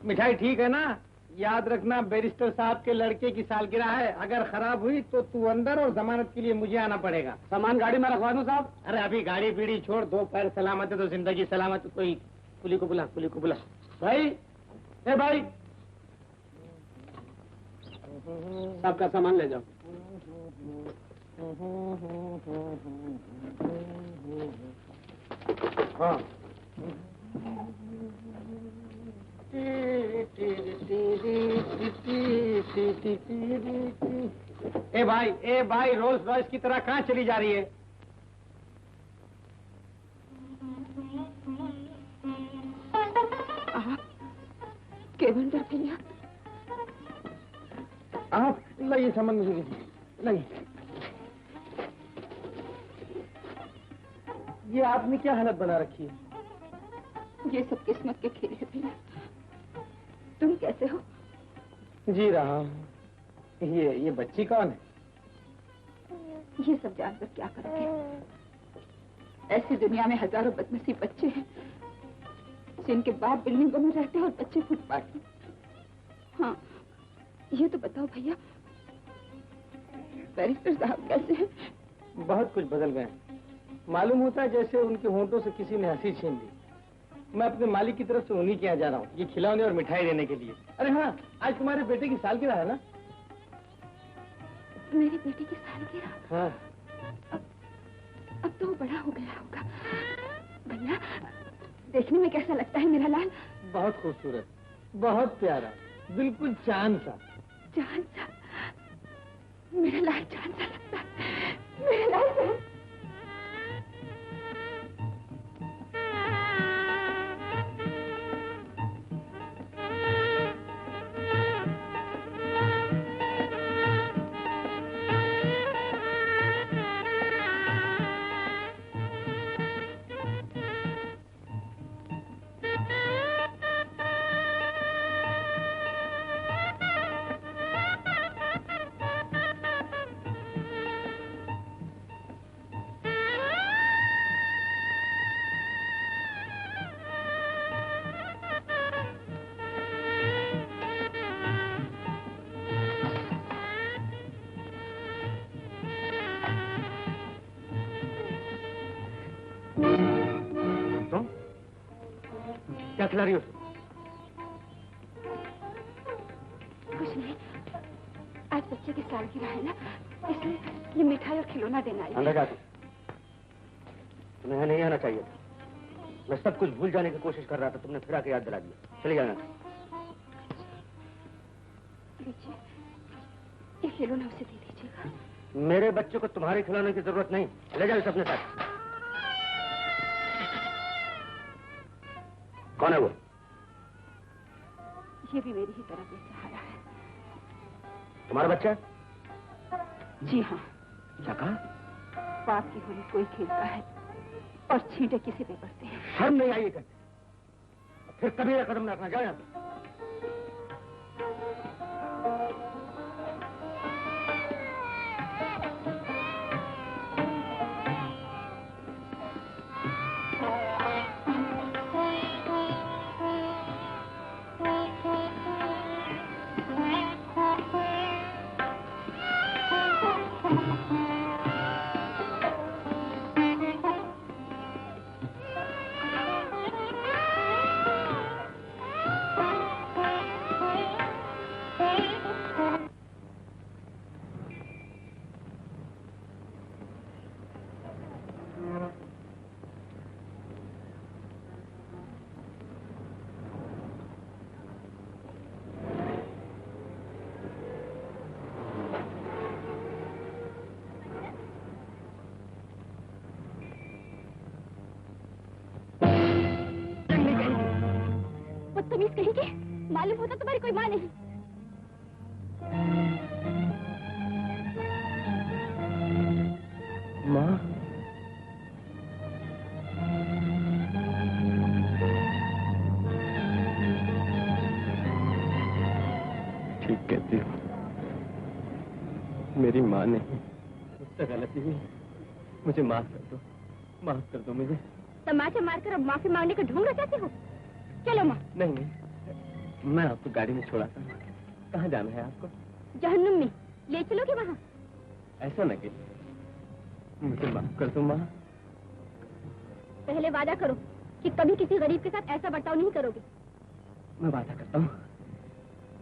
S2: मिठाई ठीक है ना? याद रखना बैरिस्टर साहब के लड़के की सालगिरह है, अगर खराब हुई तो तू अंदर और जमानत के लिए मुझे आना पड़ेगा।
S3: सामान गाड़ी में रखवा दूं साहब?
S2: अरे अभी गाड़ी पीड़ी छोड़, दो पैर सलामत है तो जिंदगी सलामत है। कोई कुली को बुला, कुली को बुला।
S3: भाई, ए भाई, सबका सामान ले जाओ।
S2: हाँ। ए भाई रोल्स रॉयस की तरह कहाँ चली जा रही है?
S6: आप केवंदर भैया,
S2: आप लाइए सामान मुझे, लाइए। ये आपने क्या हालत बना रखी है?
S6: ये सब किस्मत के खेल है भैया। तुम कैसे हो?
S2: जी रहा हूँ। ये बच्ची कौन है?
S6: ये सब जानकर क्या करोगे? ऐसी दुनिया में हजारों बदनसीब बच्चे हैं जिनके बाप बिल्डिंगों में रहते हैं और बच्चे फुटपाथ में। हाँ, ये तो बताओ भैया, बैरिस्टर साहब कैसे हैं?
S2: बहुत कुछ बदल गए। मालूम होता है जैसे उनके होंठों से किसी ने हंसी छीन ली। मैं अपने मालिक की तरफ से उन्हीं के यहाँ जा रहा हूँ, ये खिलौने और मिठाई देने के लिए। अरे हाँ, आज तुम्हारे बेटे की सालगिरह है ना?
S6: मेरे बेटे की सालगिरह?
S2: हाँ।
S6: अब तो वो बड़ा हो गया होगा। भैया, देखने में कैसा लगता है मेरा लाल?
S2: बहुत खूबसूरत, बहुत प्यारा, बिल्कुल चांद सा।
S6: चांद सा? मेरा लाल चांद सा लगता है, मेरा लाल चांद।
S3: क्या खिला रही हो?
S6: कुछ नहीं, आज बच्चे की सालगिरह है ना, इसलिए ये मिठाई और खिलौना देना आई।
S3: अंदर जाती, तुम्हें यहाँ नहीं आना चाहिए था। मैं सब कुछ भूल जाने की कोशिश कर रहा था, तुमने फिर आके याद दिला दिया। चले जाना।
S6: लीजिए, ये खिलौना उसे दे दीजिएगा।
S3: मेरे बच्चे को तुम्हारे खिलौने की जरूरत नहीं, ले जाओ इसे अपने साथ। कौन है वो?
S6: ये भी मेरी ही तरह बेसहारा है।
S3: तुम्हारा बच्चा?
S6: जी हाँ।
S3: क्या कहा?
S6: बाप की होली कोई खेलता है और छींटे किसी पे पड़ते हैं।
S3: शर्म नहीं आई कहते? फिर कभी यह कदम न रखना, जाओ यहाँ से।
S1: बदतमीज कहेंगे, मालूम होता तुम्हारी कोई माँ नहीं।
S3: माँ, ठीक कहती हो, मेरी माँ नहीं, मुझसे गलती हुई, मुझे माफ कर दो मुझे।
S1: तमाचा मारकर अब माफी मांगने का ढूंढ रचाते हो? चलो माँ।
S3: नहीं, मैं आपको गाड़ी में छोड़ाता हूँ। कहाँ जाना है आपको?
S1: जहन्नुम में ले चलोगे वहाँ?
S3: ऐसा न कि मुझे माफ कर दो माँ।
S1: पहले वादा करो कि कभी किसी गरीब के साथ ऐसा बर्ताव नहीं करोगे।
S3: मैं वादा करता हूँ,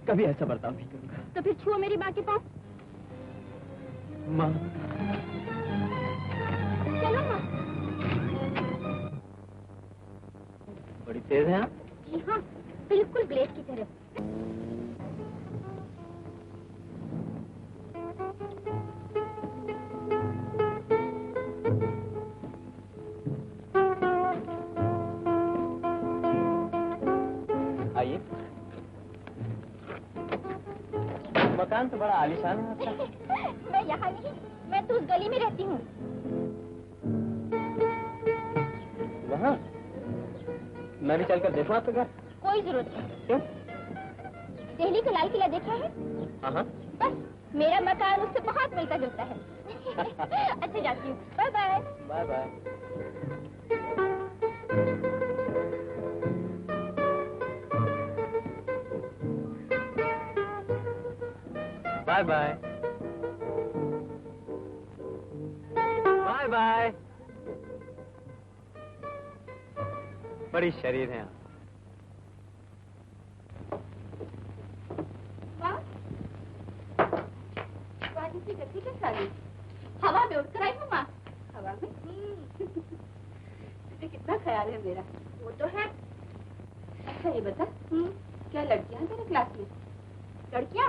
S3: कभी ऐसा बर्ताव नहीं करूँगा।
S1: तो फिर छुओ मेरी माँ के पाँव।
S3: माँ,
S1: चलो माँ।
S3: बड़ी तेज है आप।
S1: जी हाँ, बिल्कुल ब्लेड की तरह।
S3: आइए। मकान तो बड़ा आलीशान है आपका।
S1: मैं यहाँ नहीं, मैं तो उस गली में रहती हूँ।
S3: वहाँ? मैं भी चलकर देखूँ आपका घर?
S1: कोई जरूरत नहीं।
S3: क्यों?
S1: दिल्ली का लाल किला देखा है?
S3: हाँ।
S1: बस मेरा मकान उससे बहुत मिलता जुलता है। अच्छा जाती हूँ। Bye bye.
S3: Bye bye. Bye bye. Bye bye. बड़ी शरीर है आप।
S1: गति के सारी हवा में उड़कर आई हूँ माँ। हवा में? तुझे कितना ख्याल है मेरा। वो तो है। अच्छा ये बता, क्या लड़कियाँ तेरे क्लास में? लड़कियाँ?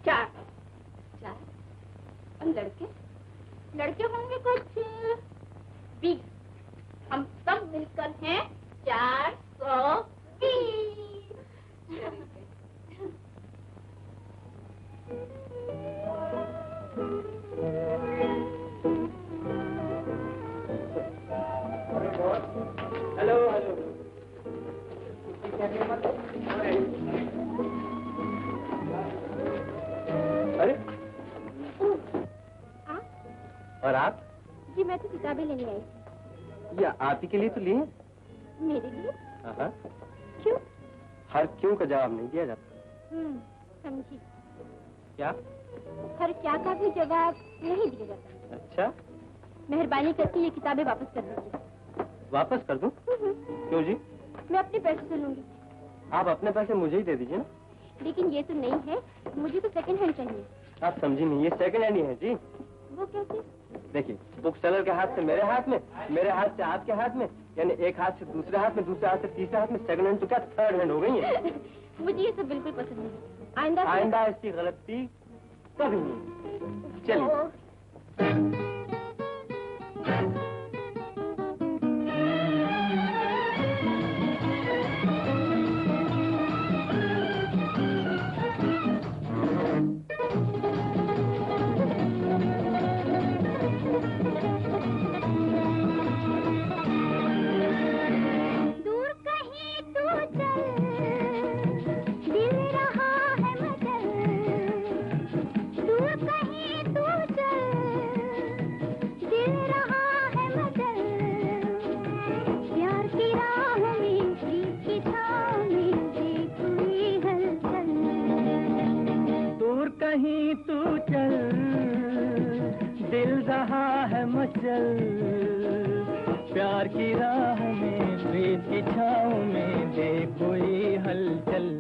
S1: 4 और लड़के होंगे कुछ 20। हम सब मिलकर हैं 420।
S3: हेलो। अरे और आप?
S1: जी मैं तो किताबें लेने आई थी।
S3: या आप ही के लिए तो लिए?
S1: मेरे लिए?
S3: हाँ।
S1: क्यों?
S3: हर क्यों का जवाब नहीं दिया जाता।
S1: समझी।
S3: क्या?
S1: हर क्या का भी जवाब नहीं दिया जाता।
S3: अच्छा,
S1: मेहरबानी करके ये किताबें वापस कर दीजिए।
S3: वापस कर दूं? क्यों जी?
S1: मैं अपने पैसे से लूंगी।
S3: आप अपने पैसे मुझे ही दे दीजिए ना।
S1: लेकिन ये तो नहीं है, मुझे तो सेकंड हैंड चाहिए।
S3: आप समझी नहीं, ये सेकंड हैंड ही है जी।
S1: वो कैसे?
S3: देखिए, बुक सेलर के हाथ से मेरे हाथ में, मेरे हाथ से आपके हाथ में, यानी एक हाथ से दूसरे हाथ में, दूसरे हाथ से तीसरे हाथ में सेकंड हैंड तो क्या थर्ड हैंड हो गई है।
S1: मुझे ये सब बिल्कुल पसंद नहीं।
S3: आइंदा ऐसी गलती कभी नहीं। चलिए।
S5: कहीं तू चल, दिल रहा है मचल, प्यार की राह में, प्रीत की छाँव में दे कोई हलचल।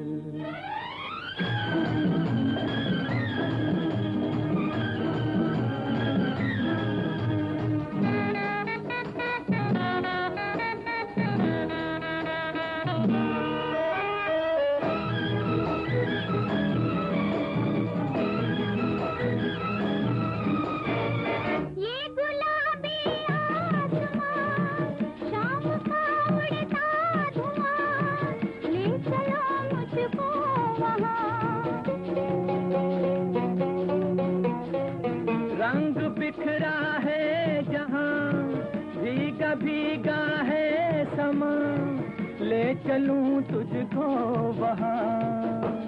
S5: चलूं तुझको वहाँ।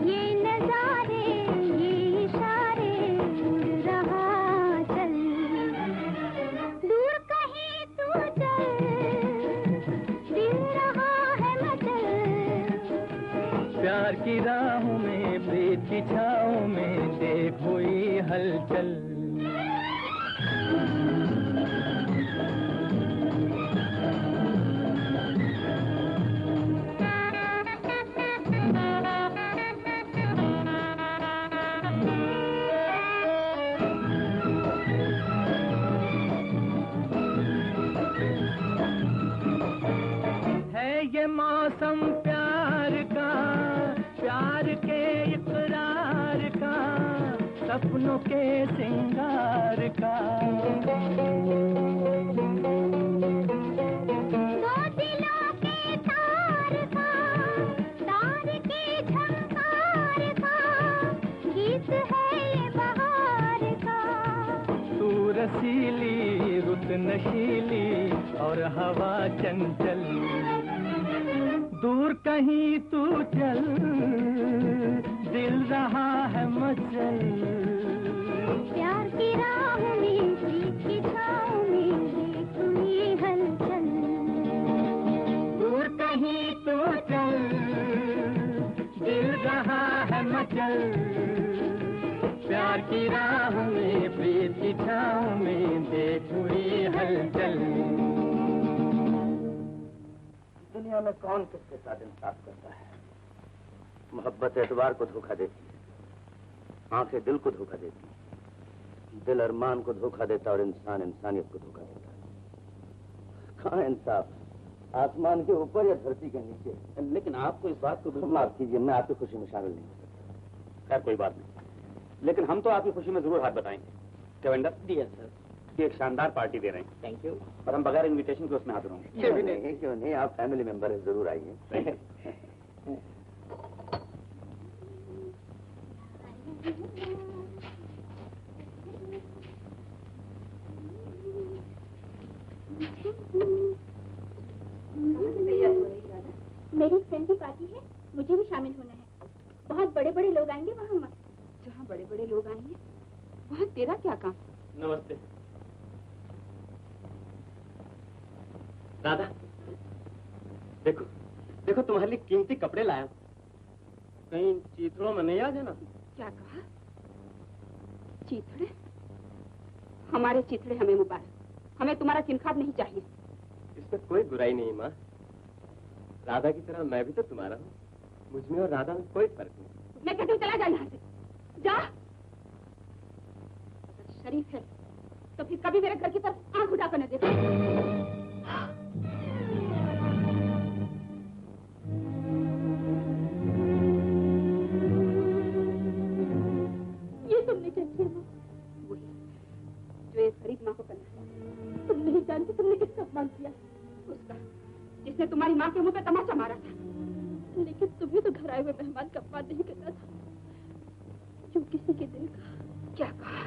S1: ये नजारे ये इशारे उड़ रहा चल, दूर कहीं तू चल, दिल रहा है मचल।
S5: प्यार की राहों में प्रीत की छाँव में देख हुई हलचल। ये मौसम प्यार का, प्यार के इकरार का, सपनों के सिंगार का।
S1: दो दिलों के तार का, तार के झंकार का, गीत है ये बहार का।
S5: तू रसीली रुत नशीली और हवा चंचल, दूर कहीं तू चल, दिल रहा है मचल।
S1: प्यार की राह में प्रीत की छाँव में देख हुई हलचल।
S5: दूर कहीं तू चल, दिल रहा है मचल। प्यार की राह में प्रीत की छाँव में देख हुई हलचल।
S7: दुनिया में कौन किसके साथ इंसाफ करता है? मोहब्बत एतबार को धोखा देती है, आंखें दिल को धोखा देती है, दिल अरमान को धोखा देता और इंसान इंसानियत को धोखा देता है। कहाँ इंसाफ? आसमान के ऊपर या धरती के नीचे? लेकिन आपको इस बात को माफ कीजिए, मैं आपकी खुशी में शामिल नहीं हो सकता। खैर कोई बात नहीं, लेकिन हम तो आपकी खुशी में जरूर हाथ बताएंगे। कैवेंडर डियर सर, एक शानदार पार्टी दे रहे हैं। Thank you. और हम बगैर इनविटेशन के उसमें हाजिर होंगे। क्यों नहीं, आप फैमिली मेंबर हैं, जरूर आइए।
S1: मेरी फ्रेंड की पार्टी है, मुझे भी शामिल होना है। बहुत बड़े बड़े लोग आएंगे वहाँ। मत
S6: जहाँ बड़े बड़े लोग आएंगे वहाँ तेरा क्या काम?
S3: नमस्ते दादा, देखो देखो तुम्हारे लिए कीमती कपड़े लाया हूं, कहीं चीथड़ों में नहीं आ जाना।
S6: क्या कहा? चीथड़े? हमारे चीथड़े हमें मुबारक, हमें तुम्हारा चिनखाब नहीं चाहिए।
S3: इसमें कोई बुराई नहीं माँ, राधा की तरह मैं भी तो तुम्हारा हूँ, मुझ में और राधा में कोई फर्क नहीं।
S6: मैं कहती हूँ चला जा यहाँ से, जा। अगर शरीफ है तो फिर कभी मेरे घर की तरफ आंख उठाकर न देखो।
S1: ये तुमने क्या किया?
S6: वही जो एक गरीब माँ को करना है।
S1: तुम नहीं जानती तुमने किसका अपमान किया?
S6: उसका जिसने तुम्हारी माँ के मुंह पे तमाचा मारा था।
S1: लेकिन तुम्हें तो घर आए हुए मेहमान का अपमान नहीं करना था, जो किसी के दिल का।
S6: क्या कहा?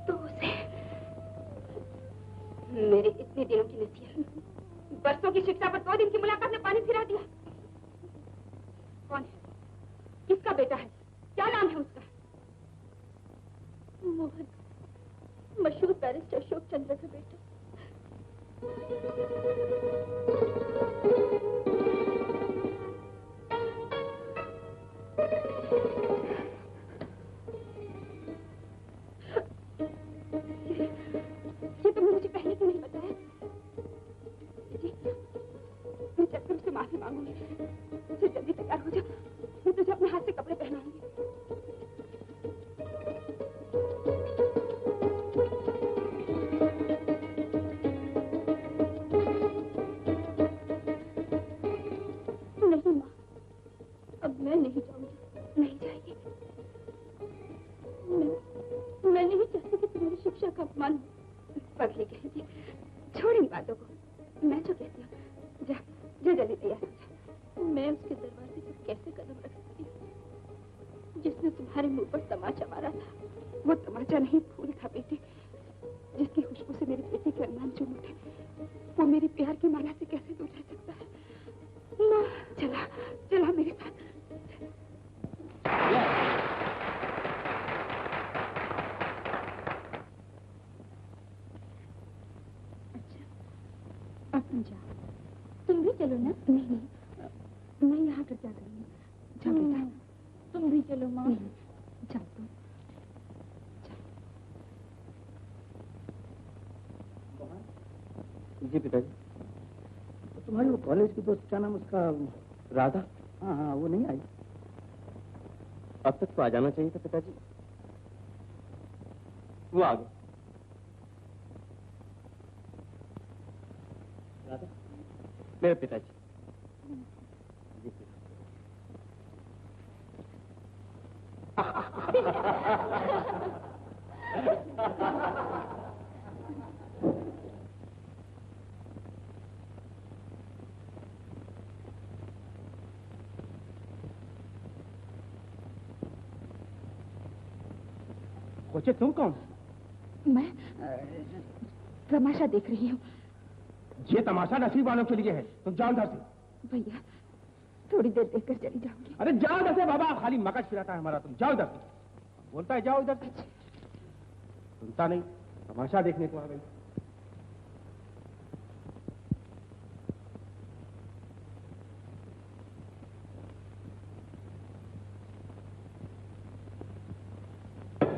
S6: तो उसे मेरे इतने दिनों की नसीहत, बरसों की शिक्षा पर 2 दिन की मुलाकात ने पानी फिरा दिया। कौन है? किसका बेटा है? क्या नाम है उसका?
S1: मोहन, मशहूर बैरिस्टर अशोक चंद्र का बेटा।
S6: ये तुमने मुझे पहले क्यों नहीं बताया? जी, मैं जब तुमसे माफी मांगूंगी, फिर जल्दी तैयार हो जा, मैं तुझे अपने हाथ से कपड़े पहनाऊंगी।
S1: नहीं माँ, अब मैं नहीं जाऊंगी।
S6: नहीं जाएगी?
S1: मैं नहीं चाहती कि तुम्हारी शिक्षा का अपमान हो।
S6: पगली कहती, छोड़ इन बातों को। मैं जो कहती हूँ, जा जा जल्दी तैयार हो जा।
S1: मैं उसके दरवाजे पर कैसे कदम रख सकती हूँ जिसने तुम्हारे मुंह पर तमाचा मारा था?
S6: वो तमाचा नहीं, फूल था बेटे, जिसकी खुशबू से मेरी बेटी के अरमान चूम उठे। वो मेरे प्यार की माला से कैसे दूर रह सकता है? माँ, चला चला मेरे साथ। अच्छा, अब तुम जाओ। तुम भी चलो ना। नहीं नहीं, मैं यहाँ कर क्या करूँगी? जाओ बेटा। तुम भी चलो माँ। जाओ तुम।
S3: जी पिताजी। तो तुम्हारी वो कॉलेज की दोस्त, क्या नाम उसका, राधा? हाँ हाँ, वो नहीं आई। अब तक तो आ जाना चाहिए था पिताजी। वो आ गए। राधा, मेरे पिताजी। जी
S2: खोचे, तुम कौन?
S6: मैं तमाशा देख रही हूँ।
S2: ये तमाशा नसीब वालों के लिए है। तुम जाओ इधर से।
S6: भैया, थोड़ी देर देखकर चली जाऊंगी।
S2: अरे जाओ इधर से बाबा, खाली मगज फिराता है हमारा। तुम जाओ इधर से। बोलता है जाओ इधर से, सुनता नहीं। तमाशा देखने को आ गई।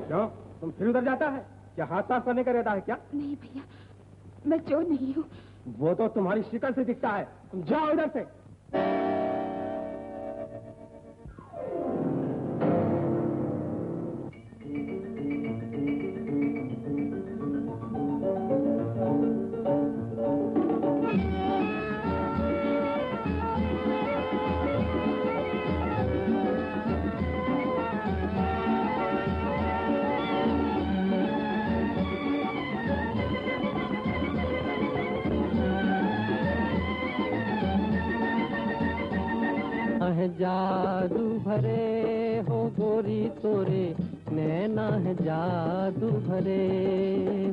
S2: क्यों, तुम फिर उधर जाता है? क्या हाथ साफ करने का रहता है क्या?
S6: नहीं भैया, मैं चोर नहीं हूँ।
S2: वो तो तुम्हारी शिकल से दिखता है। तुम जाओ इधर से।
S5: जादू भरे हो गोरी तोरे नैना है, जादू भरे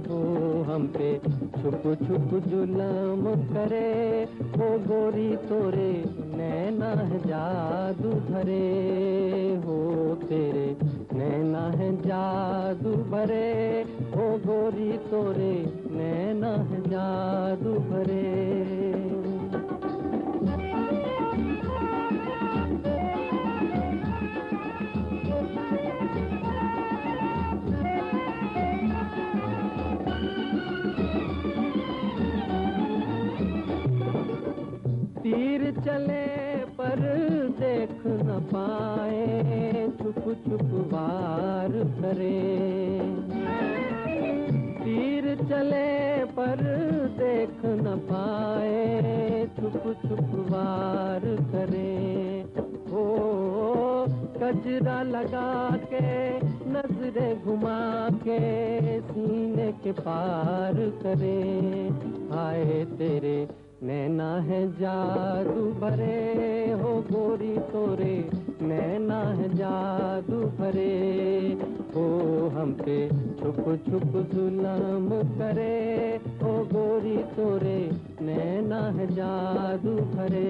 S5: हो हम पे छुप छुप जुल्म करे हो गोरी तोरे नैना है, जादू भरे हो तेरे नैना है, जादू भरे हो गोरी तोरे नैना है, जादू भरे। तीर चले पर देख न पाए, छुप छुप वार करे। तीर चले पर देख न पाए, छुप छुप वार करे। ओ गजरा लगा के नजरे घुमा के सीने के पार करे। आए तेरे नैना है, जादू भरे हो गोरी तोरे नैना है, जादू भरे हो हम पे छुप छुप जुल्म करे हो गोरी तोरे नैना है, जादू भरे।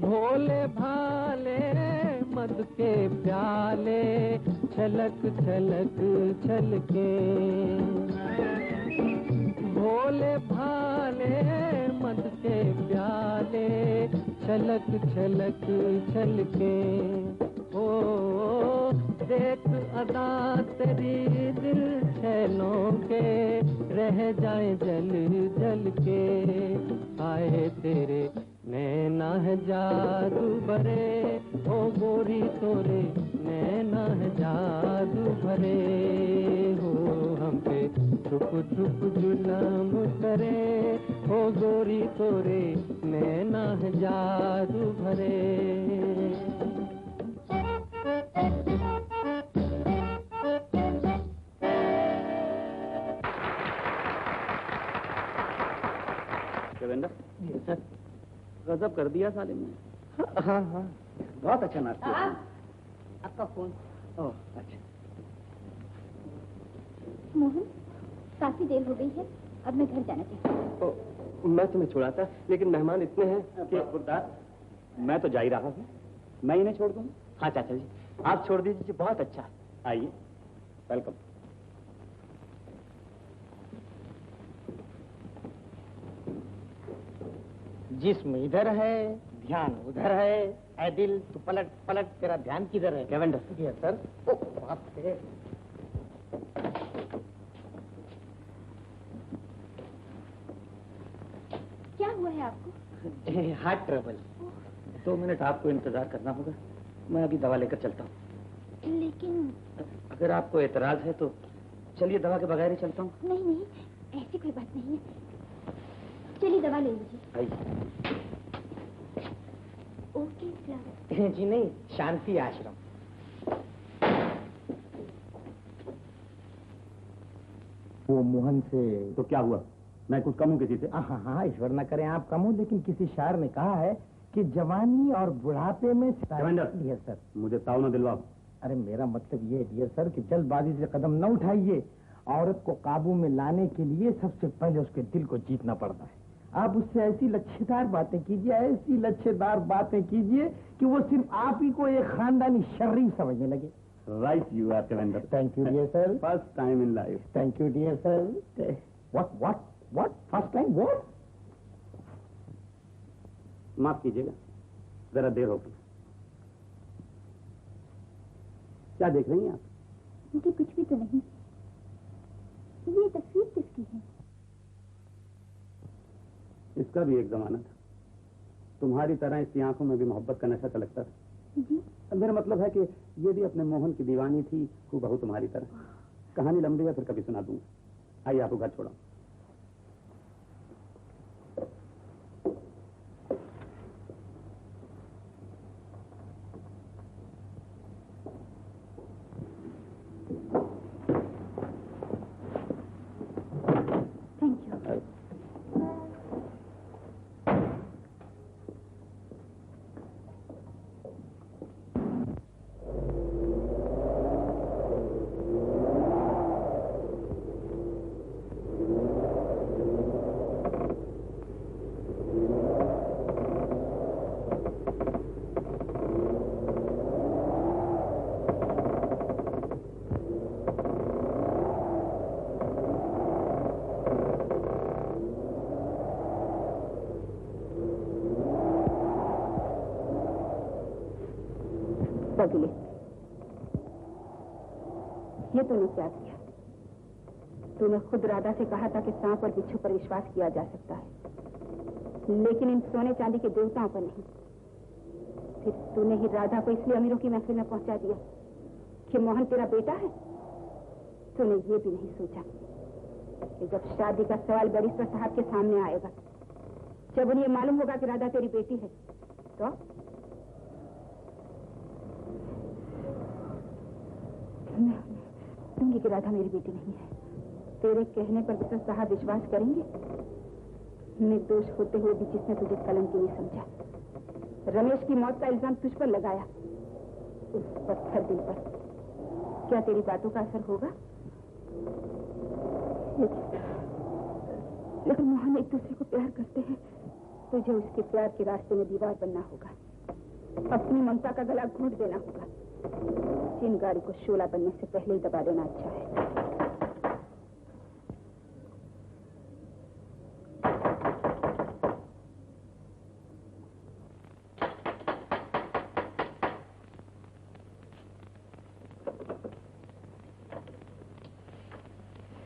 S5: भोले भाले मद के प्याले छलक छलक छलके। भोले भाले मद के प्याले छलक छलक छलके। ओ देख अदा तेरी दिल छैलों के रह जाए जल जल के। आए तेरे नैना है, जादू भरे ओ गोरी तोरे नैना है, जादू भरे हो हम पे छुप छुप जुल्म करे ओ गोरी तोरे नैना है, जादू भरे।
S7: देवेंद्र,
S3: जी सर।
S7: गजब कर दिया साले ने।
S3: हाँ हाँ, बहुत अच्छा नाश्ता।
S6: आपका फोन।
S3: ओह अच्छा।
S1: मोहन, काफी देर हो गई है, अब मैं घर जाना चाहती हूँ।
S3: मैं तुम्हें छोड़ा था, लेकिन मेहमान इतने हैं कि
S7: गुरदास, मैं तो जा ही रहा हूँ, मैं इन्हें छोड़ दूँ?
S3: हाँ चाचा जी, आप छोड़ दीजिए, बहुत अच्छा।
S7: आइए, वेलकम।
S3: जिस्म इधर है, ध्यान उधर है। ऐ दिल, तू पलट पलट, तेरा ध्यान किधर है?
S7: Devendra,
S3: yes sir. ओ बाप रे।
S1: क्या हुआ है आपको?
S3: Heart trouble.
S7: 2 मिनट आपको इंतजार करना होगा, मैं अभी दवा लेकर चलता हूँ।
S1: लेकिन
S7: अगर आपको एतराज है तो चलिए, दवा के बगैर ही चलता हूँ।
S1: नहीं नहीं, ऐसी कोई बात नहीं है। चलिए दवा ले लीजिए।
S7: आइए।
S1: Okay flower.
S3: जी नहीं, शांति आश्रम। वो मोहन से
S7: तो क्या हुआ? मैं कुछ कम हूँ किसी से?
S3: हाँ हाँ, ईश्वर न करे आप कम हो, लेकिन किसी शायर ने कहा है कि जवानी और बुढ़ापे में।
S7: डियर
S3: सर,
S7: मुझे ताव न दिलवाओ।
S3: अरे मेरा मतलब ये है डियर सर कि जल्दबाजी से कदम न उठाइए। औरत को काबू में लाने के लिए सबसे पहले उसके दिल को जीतना पड़ता है। आप उससे ऐसी लच्छेदार बातें कीजिए, ऐसी लच्छेदार बातें कीजिए कि वो सिर्फ आप ही को एक खानदानी शरीफ समझने लगे।
S7: Right you are Devendra.
S3: Thank you dear sir.
S7: First time in life.
S3: Thank you dear sir. What first time what?
S7: माफ कीजिएगा, जरा देर हो गई। क्या देख रही हैं आप?
S1: मुझे कुछ भी तो नहीं। ये तस्वीर किसकी है?
S7: इसका भी एक जमाना था। तुम्हारी तरह इसकी आंखों में भी मोहब्बत का नशा तलकता था।
S1: जी?
S7: मेरा मतलब है कि ये भी अपने मोहन की दीवानी थी, हूबहू तुम्हारी तरह। कहानी लंबी है, फिर कभी सुना दूंगा। आइए, आपको घर छोड़ा।
S6: ये तूने क्या किया? तूने खुद राधा से कहा था कि सांप और बिच्छू पर विश्वास किया जा सकता है, लेकिन इन सोने चांदी के देवताओं पर नहीं। फिर तूने ही राधा को इसलिए अमीरों की महफिल में पहुंचा दिया कि मोहन तेरा बेटा है। तूने ये भी नहीं सोचा कि जब शादी का सवाल बैरिस्टर साहब के सामने आएगा, जब उन्हें मालूम होगा कि राधा तेरी बेटी है, तो मैं दूंगी कि राधा मेरी बेटी नहीं है। तेरे कहने पर बैरिस्टर साहब विश्वास करेंगे? निर्दोष होते हुए भी जिसने तुझे कलंकी नहीं समझा, रमेश की मौत का इल्जाम तुझ पर लगाया, उस पत्थर दिल पर क्या तेरी बातों का असर होगा? लेकिन मोहन एक दूसरे को प्यार करते हैं, तुझे उसके प्यार के रास्ते में दीवार बनना होगा, अपनी ममता का गला घोंट देना होगा। चिंगारी को शोला बनने से पहले ही दबा देना अच्छा है।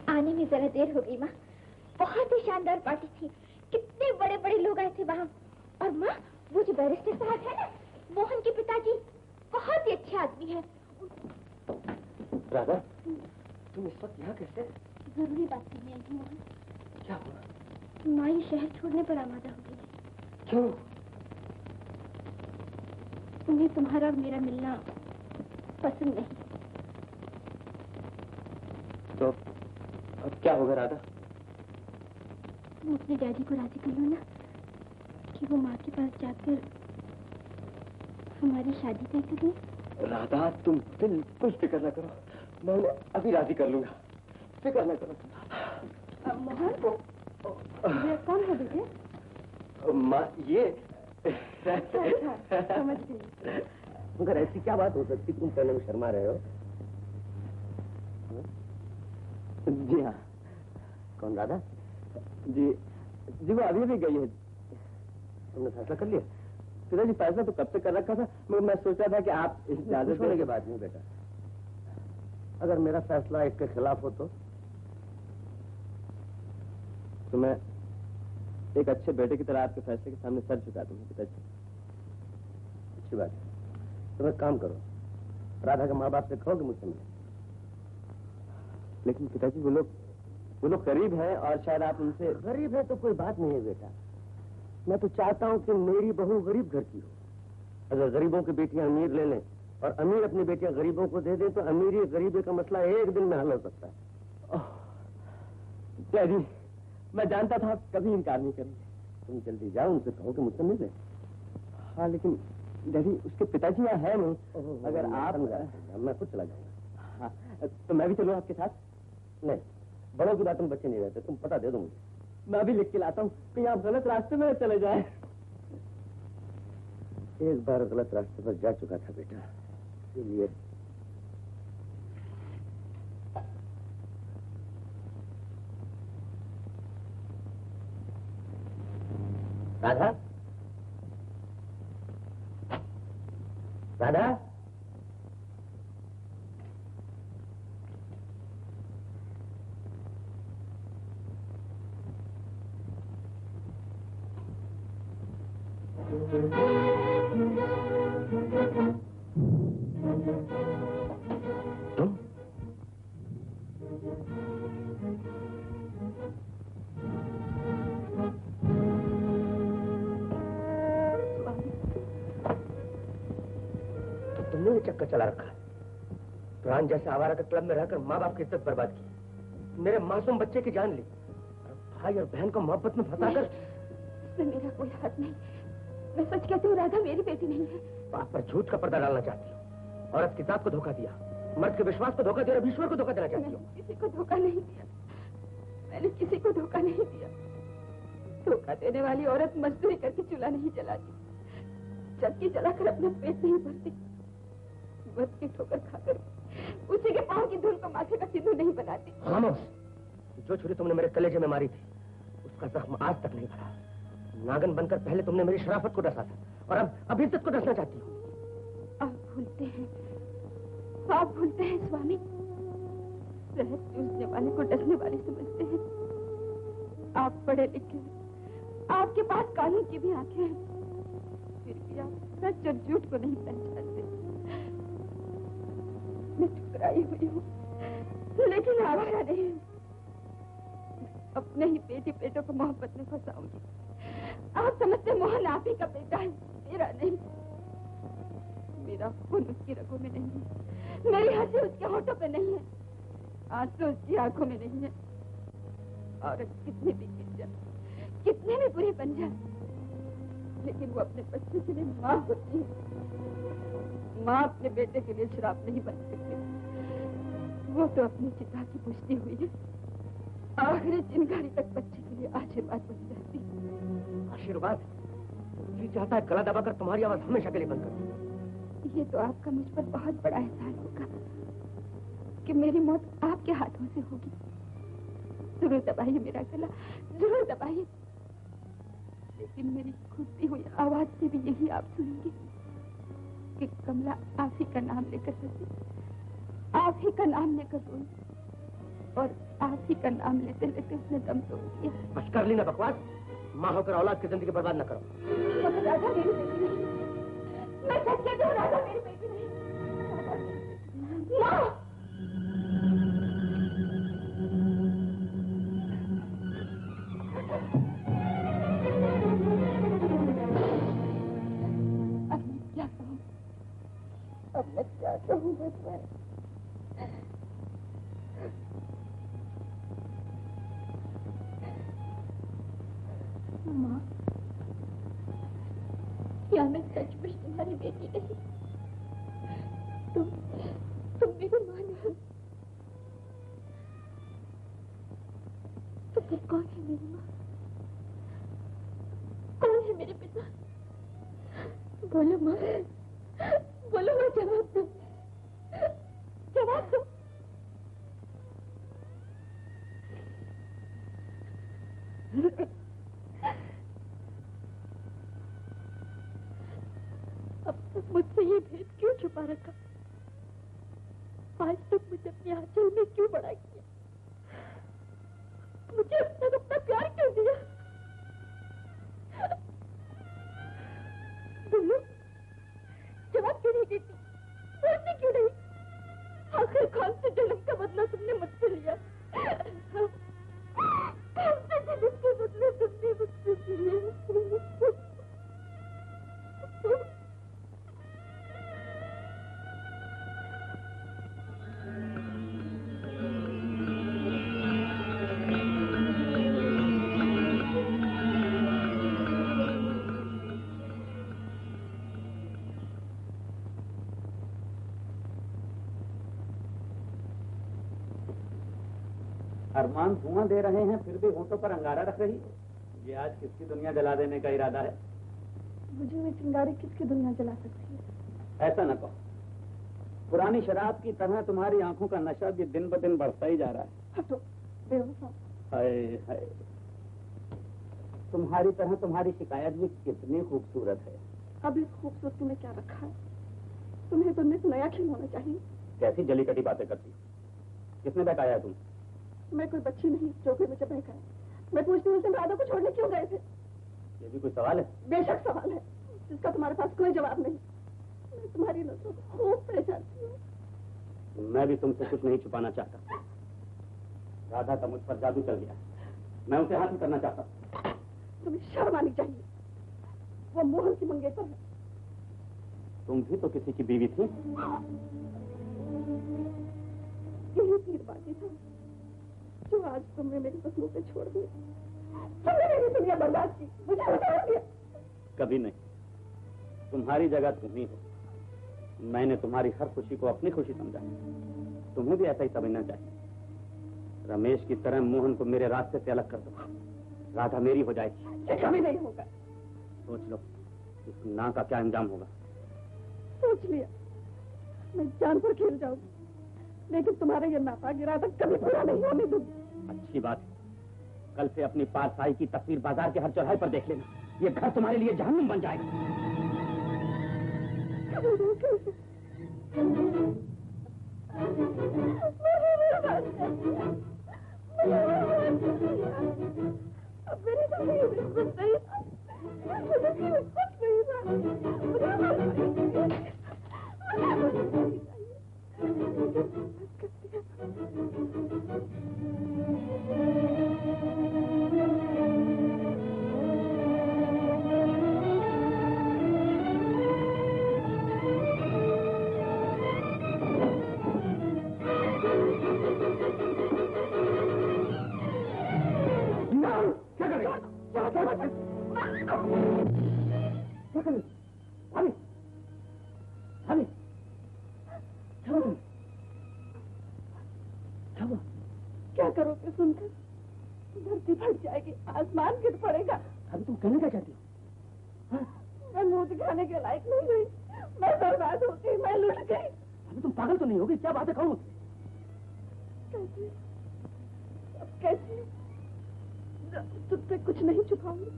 S1: आने में जरा देर हो गई माँ। बहुत ही शानदार पार्टी थी, कितने बड़े बड़े लोग आए थे वहाँ। और माँ, वो जो बैरिस्टर साहब है ना, मोहन के पिताजी, बहुत ही अच्छे आदमी है।
S3: राधा, तुम इस वक्त यहाँ कैसे?
S1: जरूरी बात करनी आई थी मोहन।
S3: क्या हुआ?
S1: माँ ये शहर छोड़ने पर आमादा हो गई है।
S3: क्यों?
S1: उन्हें तुम्हारा और मेरा मिलना पसंद नहीं।
S3: तो अब क्या होगा राधा?
S1: तुम अपने डैडी को राजी कर लो ना कि वो माँ के पास जाकर हमारी शादी तय कर दें।
S3: राधा, तुम बिल्कुल फिक्र न करो, मैं उन्हें अभी राजी कर लूंगा, फिक्र न करो।
S6: मोहन ये कौन है बेटे?
S3: माँ ये
S6: समझ गई।
S3: मगर ऐसी क्या बात हो सकती, तुम कहने में शर्मा रहे हो? जी हाँ। कौन राधा? जी वो अभी भी गई है। तुमने फैसला कर लिया? पिताजी फैसला तो कब से कर रखा था, मगर मैं सोच रहा था कि आप इजाजत देने के बाद नहीं बेटा। अगर मेरा फैसला इसके खिलाफ हो तो मैं एक अच्छे बेटे की तरह आपके फैसले के सामने सर झुका दूंगा पिताजी। अच्छी बात है, तुम एक काम करो, राधा के माँ बाप से कहो कि मुझसे मिले। लेकिन पिताजी वो लोग गरीब हैं और शायद आप उनसे। गरीब है तो कोई बात नहीं है बेटा, मैं तो चाहता हूँ कि मेरी बहू गरीब घर की हो। अगर गरीबों की बेटियां अमीर ले लें और अमीर अपनी बेटियां गरीबों को दे दें तो अमीरी गरीबी का मसला एक दिन में हल हो सकता है। डैडी, मैं जानता था आप कभी इनकार नहीं करेंगे। तुम जल्दी जाओ, उनसे कहो कि मुझसे मिले। हाँ लेकिन डैडी, उसके पिताजी यहाँ है नहीं। अगर आप मैं खुद चला जाऊंगा। हाँ तो मैं भी चलूँ आपके साथ? नहीं, बड़ों की बात में बच्चे नहीं रहते, तुम पता दे दो मुझे। मैं अभी लिख के लाता हूँ कि आप गलत रास्ते में चले जाए। एक बार गलत रास्ते पर जा चुका था बेटा, इसलिए राधा, राधा, तुम तुमने ये चक्कर चला रखा है। प्राण जैसे आवारा के क्लब में रहकर माँ बाप की इज्जत बर्बाद की, मेरे मासूम बच्चे की जान ली, भाई और बहन को मोहब्बत में फंसाकर।
S6: इसमें मेरा कोई हाथ नहीं, मैं सच कहती हूँ, राधा मेरी बेटी नहीं है।
S3: बाप पर झूठ का पर्दा डालना चाहती हो, औरत की जात को धोखा दिया, मर्द के विश्वास को धोखा दिया और ईश्वर को धोखा देना चाहती हो।
S6: किसी को धोखा नहीं दिया, मैंने किसी को धोखा नहीं दिया। धोखा देने वाली औरत मजदूरी करके चूल्हा नहीं जलाती, चक्की जलाकर अपना पेट नहीं भरती, वक्त की ठोकर खाकर उसी के पांव की धूल को माथे का सिंदूर नहीं बनाती।
S3: खामोश, जो छुरी तुमने मेरे कलेजे में मारी थी उसका जख्म आज तक नहीं भरा। नागन बनकर पहले तुमने मेरी शराफत को डसा था और अब इज्जत को डसना चाहती हो।
S6: आप भूलते हैं स्वामी, शहद चूसने वाले को डसने वाले समझते हैं। आप पढ़े लिखे हैं, आपके पास कानून की भी आंखें हैं, फिर भी आप सच और झूठ को नहीं पहचानते। मैं ठुकराई हुई हूँ लेकिन आवारा नहीं, अपने ही बेटों को मोहब्बत में फंसाऊंगी। आप समझते मोहन आप ही का बेटा है, मेरा नहीं। मेरा खून उसकी रगों में नहीं है, मेरी हंसी उसके होठों पे नहीं है, आंसू उसकी आंखों में नहीं है। औरत कितनी भी गिर जाए, कितने भी बुरी बन जाए, लेकिन वो अपने बच्चे के लिए माँ होती है। माँ अपने बेटे के लिए शराब नहीं बन सकती, वो तो अपनी चिता की पुष्टि हुई है, आखिरी चिंगारी तक बच्चे के लिए आशीर्वाद बन जाती है।
S3: आशीर्वाद? जी चाहता है गला दबाकर तुम्हारी आवाज हमेशा के लिए बंद कर दूं।
S6: ये तो आपका मुझ पर बहुत बड़ा एहसान होगा कि मेरी मौत आपके हाथों से होगी। जरूर दबाइए मेरा गला, जरूर दबाइए, लेकिन मेरी खुशी हुई आवाज से भी यही आप सुनेंगे कि कमला आप ही का नाम लेकर हंसी, आप ही का नाम लेकर रोई और आप ही का नाम लेते लेते उसने दम तोड़ दिया।
S3: बस कर ली ना बकवास, माँ होकर औलाद की जिंदगी बर्बाद न करो।
S6: राधा मेरी बेटी नहीं, मैं सच कहती हूँ, राधा मेरी बेटी नहीं। माँ! अब मैं क्या कहूँ भगवान?
S1: माँ, क्या मैं सचमुच तुम्हारी बेटी नहीं? तुम मेरी माँ नहीं, तो फिर कौन है मेरी माँ? कौन है मेरे पिता? बोलो माँ, बोलो माँ, जवाब दो, जवाब दो। अब तक मुझसे ये भेद क्यों छुपा रखा? आज तक मुझे अपनी आंचल में क्यों बड़ा किया? मुझे अब तक अपना प्यार क्यों दिया? बोलो, जवाब क्यों नहीं देती? बोलती क्यों नहीं? आखिर कौन से जन्म का बदला तुमने मुझसे लिया? कौन से जन्म के बदले तुमने मुझसे लिया?
S4: अरमान धुआं दे रहे हैं, फिर भी होठों पर अंगारा रख रही है। ये आज किसकी दुनिया जला देने का इरादा है?
S6: मुझे में चिंगारी किसकी दुनिया जला सकती है?
S4: ऐसा न कहो। पुरानी शराब की तरह तुम्हारी आंखों का नशा भी दिन ब दिन बढ़ता ही जा रहा है।
S6: हटो, बेवफा।
S4: हाय हाय, तुम्हारी तरह तुम्हारी शिकायत भी कितनी खूबसूरत है।
S6: अब इस खूबसूरती में क्या रखा है? तुम्हें तो नित नया खिल होना चाहिए।
S4: कैसी जली कटी बातें करती? किसने बहकाया तुम?
S6: मैं कोई बच्ची नहीं जो कोई मुझे बहकाए। मैं पूछती हूँ, राधा को छोड़ने क्यों गए थे?
S4: ये भी कोई सवाल है?
S6: बेशक सवाल है, जिसका तुम्हारे पास कोई जवाब नहीं। मैं तुम्हारी नजरों को खूब पहचानती हूँ।
S4: मैं भी तुमसे कुछ नहीं छुपाना चाहता। राधा का मुझ पर जादू चल गया, मैं उसे हासिल करना चाहता।
S6: तुम्हें शर्म आनी चाहिए। वो मोहन की मंगेतर है।
S4: तुम भी तो किसी की बीवी थी।
S6: यही तीरबाजी था जो आज तुमने मेरी बसों पे छोड़ दिया। तुमने मेरी दुनिया बर्बाद की, मुझे बचा दिया।
S4: कभी नहीं, तुम्हारी जगह तुम ही हो। मैंने तुम्हारी हर खुशी को अपनी खुशी समझा। तुम्हें भी ऐसा ही समझना चाहिए। रमेश की तरह मोहन को मेरे रास्ते से अलग कर दो, राधा मेरी हो जाएगी।
S6: ये कभी नहीं होगा।
S4: सोच लो इस ना का क्या अंजाम होगा।
S6: सोच लिया, मैं जान पर खेल जाऊंगी, लेकिन तुम्हारा ये नापाक इरादा कभी पूरा नहीं होने दूंगी।
S4: अच्छी बात है, कल से अपनी पारसाई की तस्वीर बाजार के हर चौराहे पर देख लेना। ये घर तुम्हारे लिए जहन्नुम बन जाएगा।
S6: अब मेरी जिंदगी बिल्कुल सही था। क्या करोगे सुनकर? धरती फट जाएगी, आसमान गिर पड़ेगा।
S4: अभी तुम कहना क्या चाहती हो?
S6: मैं मुंह दिखाने के लायक नहीं रही। मैं बर्बाद हो गई, मैं लुट गई।
S4: अभी तुम पागल तो नहीं होगी? क्या बात है, कहूँ?
S6: कैसे? अब कैसे? तुझसे कुछ नहीं छुपाऊंगी।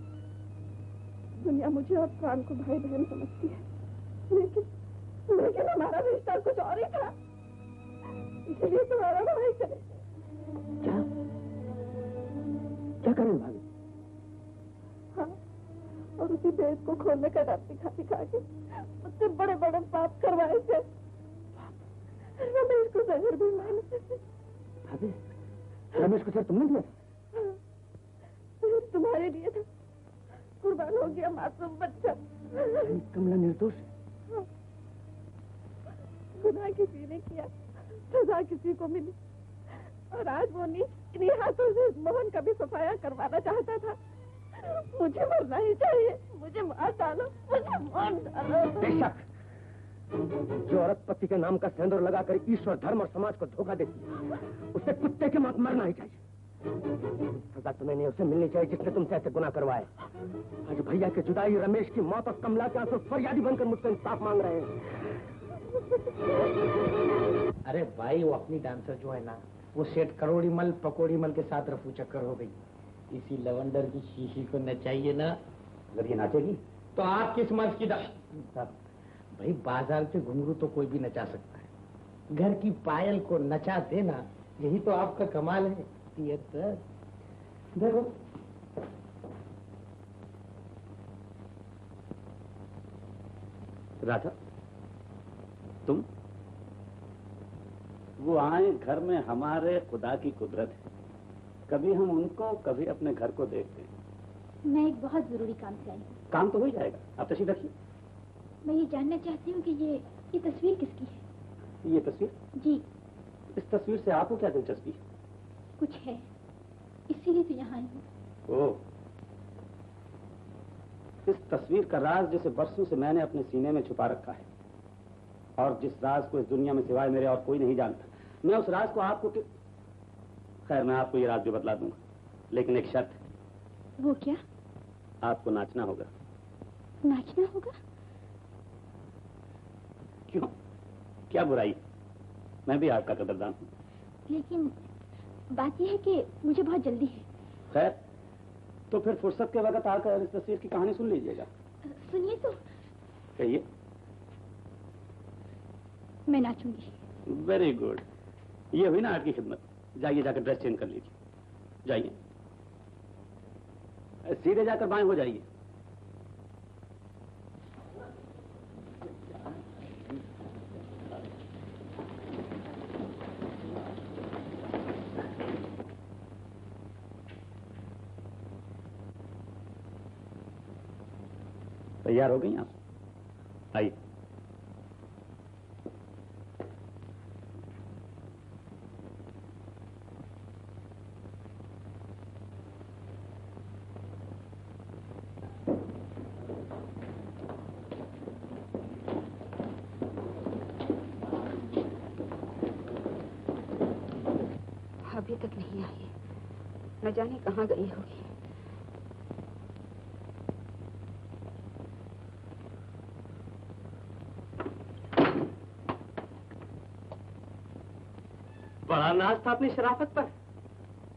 S6: दुनिया मुझे और प्राण को भाई बहन समझती है, लेकिन हमारा रिश्ता कुछ और ही था। इसलिए तुम्हारा भाई करे।
S4: क्या करें भाभी?
S6: हाँ, और उसी भेद को खोलने का डर दिखा के मुझसे बड़े बड़े पाप करवाए थे। रमेश को जहर भी मैंने।
S4: भाभी, रमेश को सर तुमने दिया था?
S6: तुम्हारे लिए था, कुर्बान हो गया मासूम बच्चा।
S4: कमला निर्दोष है।
S6: गुनाह किसी ने किया, सजा किसी को मिली, और आज वो नीच इन्हीं हाथों से मोहन का भी सफाया करवाना चाहता था।
S1: मुझे मरना ही चाहिए, मुझे मार डालो, मुझे मार डालो।
S3: बेशक जो औरत पति के नाम का सिंदूर लगाकर ईश्वर, धर्म और समाज को धोखा देती है, उसे कुत्ते की मौत मरना ही चाहिए। सजा तुम्हें नहीं उसे मिलनी चाहिए जिसने तुमसे ऐसे गुनाह करवाए। आज भैया की जुदाई, रमेश की मौत और कमला के आंसू फरियादी बनकर मुझसे इंसाफ मांग रहे हैं।
S2: अरे भाई, वो अपनी डांसर जो है ना, वो सेठ करोड़ीमल पकोड़ीमल के साथ रफू चक्कर हो गई। इसी लवंडर की शीशी को नचाइए ना।
S3: अगर ये नाचेगी
S2: तो आप किस मर्ज की भाई, बाजार के घुंघरू तो कोई भी नचा सकता है, घर की पायल को नचा देना, यही तो आपका कमाल है। थिएटर देखो,
S7: राधा, तुम वो आए घर में, हमारे खुदा की कुदरत है। कभी हम उनको, कभी अपने घर को देखते हैं।
S1: मैं एक बहुत जरूरी काम से आई हूँ।
S7: काम तो हो ही जाएगा, आप तशरीफ रखिए।
S1: मैं ये जानना चाहती हूँ कि ये तस्वीर किसकी है?
S7: ये तस्वीर?
S1: जी।
S7: इस तस्वीर से आपको क्या दिलचस्पी है?
S1: कुछ है, इसीलिए तो यहाँ आई हूँ।
S7: ओह, इस तस्वीर का राज जिसे बरसों से मैंने अपने सीने में छुपा रखा है, और जिस राज को इस दुनिया में सिवाय मेरे और कोई नहीं जानता, मैं उस राज को आपको खैर, मैं आपको ये राज भी बतला दूंगा, लेकिन एक शर्त है।
S1: वो क्या?
S7: आपको नाचना होगा।
S1: नाचना होगा?
S7: क्यों, क्या बुराई? मैं भी आपका कदरदान हूँ।
S1: लेकिन बात यह है कि मुझे बहुत जल्दी है।
S7: खैर, तो फिर फुर्सत के वक्त आकर इस तस्वीर की कहानी सुन लीजिएगा।
S1: सुनिए तो।
S7: कहिए।
S1: मैं नाचूंगी।
S7: वेरी गुड, ये हुई ना आपकी खिदमत। जाइए, जाकर ड्रेस चेंज कर लीजिए। जाइए, सीधे जाकर बाएं हो जाइए। तैयार हो गई आप? आइए।
S6: अभी तक नहीं आई, न जाने कहाँ गई होगी।
S3: बड़ा नाज था अपनी शराफत पर।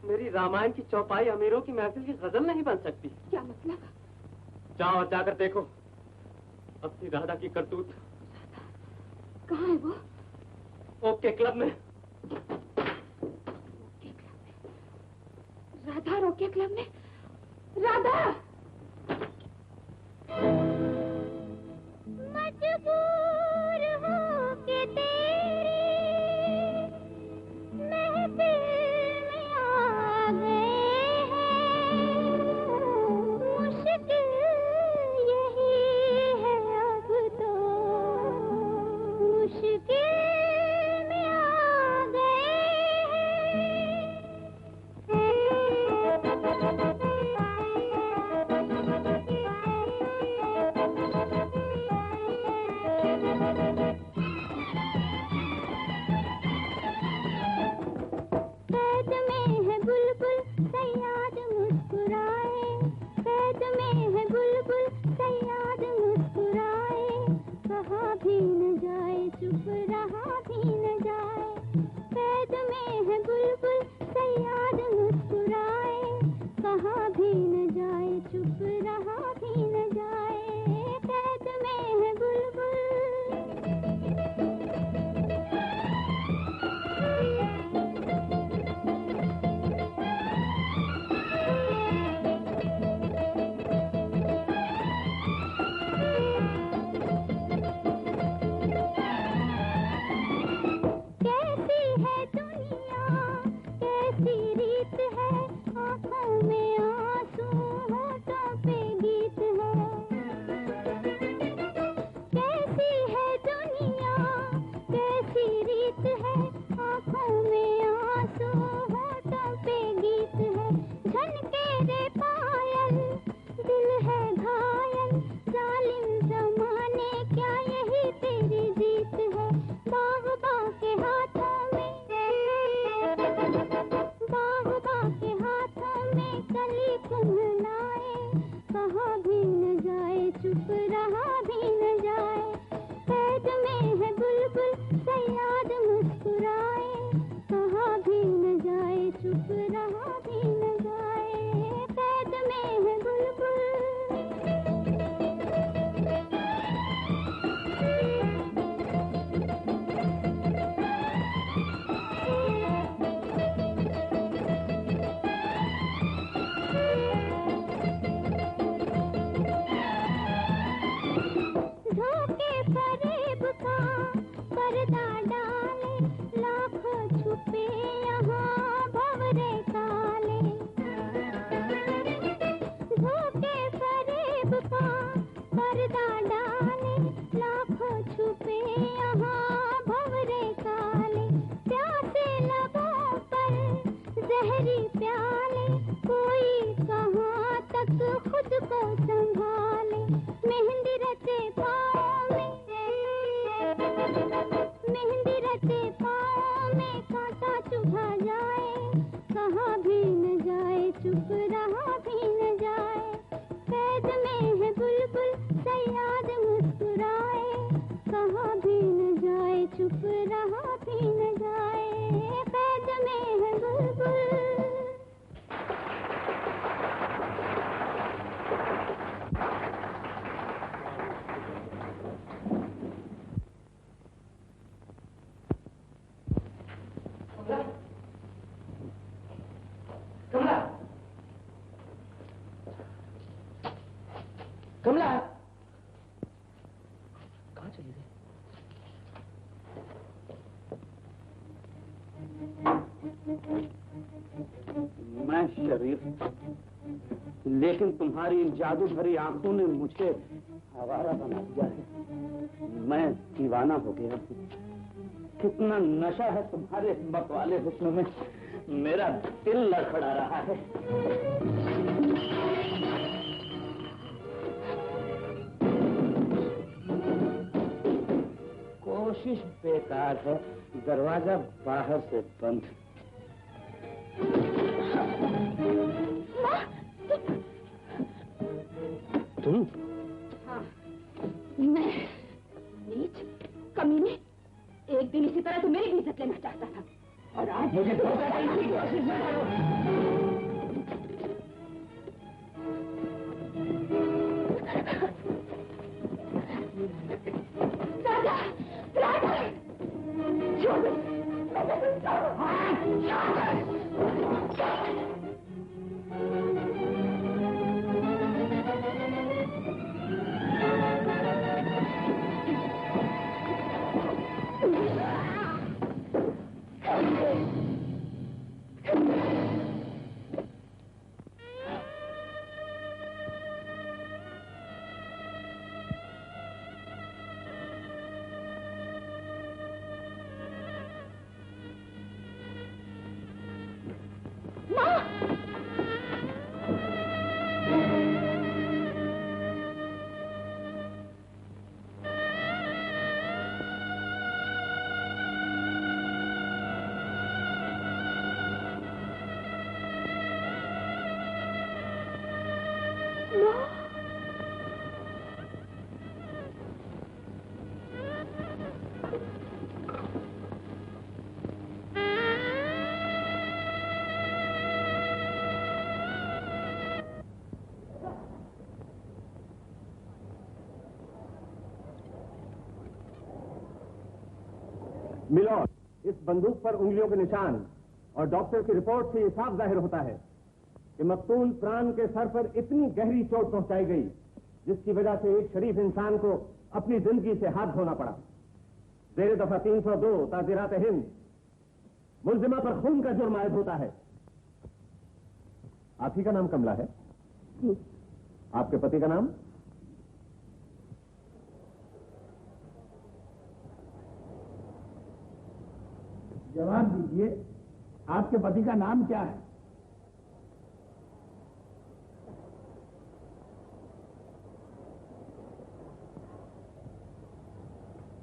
S3: मेरी रामायण की चौपाई अमीरों की महफिल की गजल नहीं बन सकती।
S6: क्या मतलब?
S3: जाओ और जाकर देखो अपनी राधा की करतूत।
S6: कहाँ है वो?
S3: ओके क्लब में।
S6: राधा रोके क्लब में? राधा!
S1: मजबूर हो के तेरी महफिल में आ गए हैं, मुश्किल यही है अब तो, मुश्किल में आ गए हैं।
S3: कमला कहाँ चली गई?
S4: मैं शरीफ, लेकिन तुम्हारी इन जादू भरी आंखों ने मुझे आवारा बना दिया है। मैं दीवाना हो गया हूँ। कितना नशा है तुम्हारे मत वाले हुस्न में, मेरा दिल लड़खड़ा रहा है। कोशिश बेकार है, दरवाजा बाहर से बंद।
S3: तुम?
S6: हाँ, मैं नीच कमीने, एक दिन इसी तरह तो मेरी भी इज्जत लेना चाहता था और आज मुझे धोखा देने की कोशिश न करो। राजा, राजा, छोड़ दो।
S3: मिलॉर्ड, इस बंदूक पर उंगलियों के निशान और डॉक्टर की रिपोर्ट से ये साफ जाहिर होता है कि मकतूल प्राण के सर पर इतनी गहरी चोट पहुंचाई गई जिसकी वजह से एक शरीफ इंसान को अपनी जिंदगी से हाथ धोना पड़ा। जेर दफा 302 ताज़ीरात हिंद मुलजिमा पर खून का जुर्म आयद होता है। आप ही का नाम कमला है?
S6: जी।
S3: आपके पति का नाम?
S8: जवाब दीजिए, आपके पति का नाम क्या है?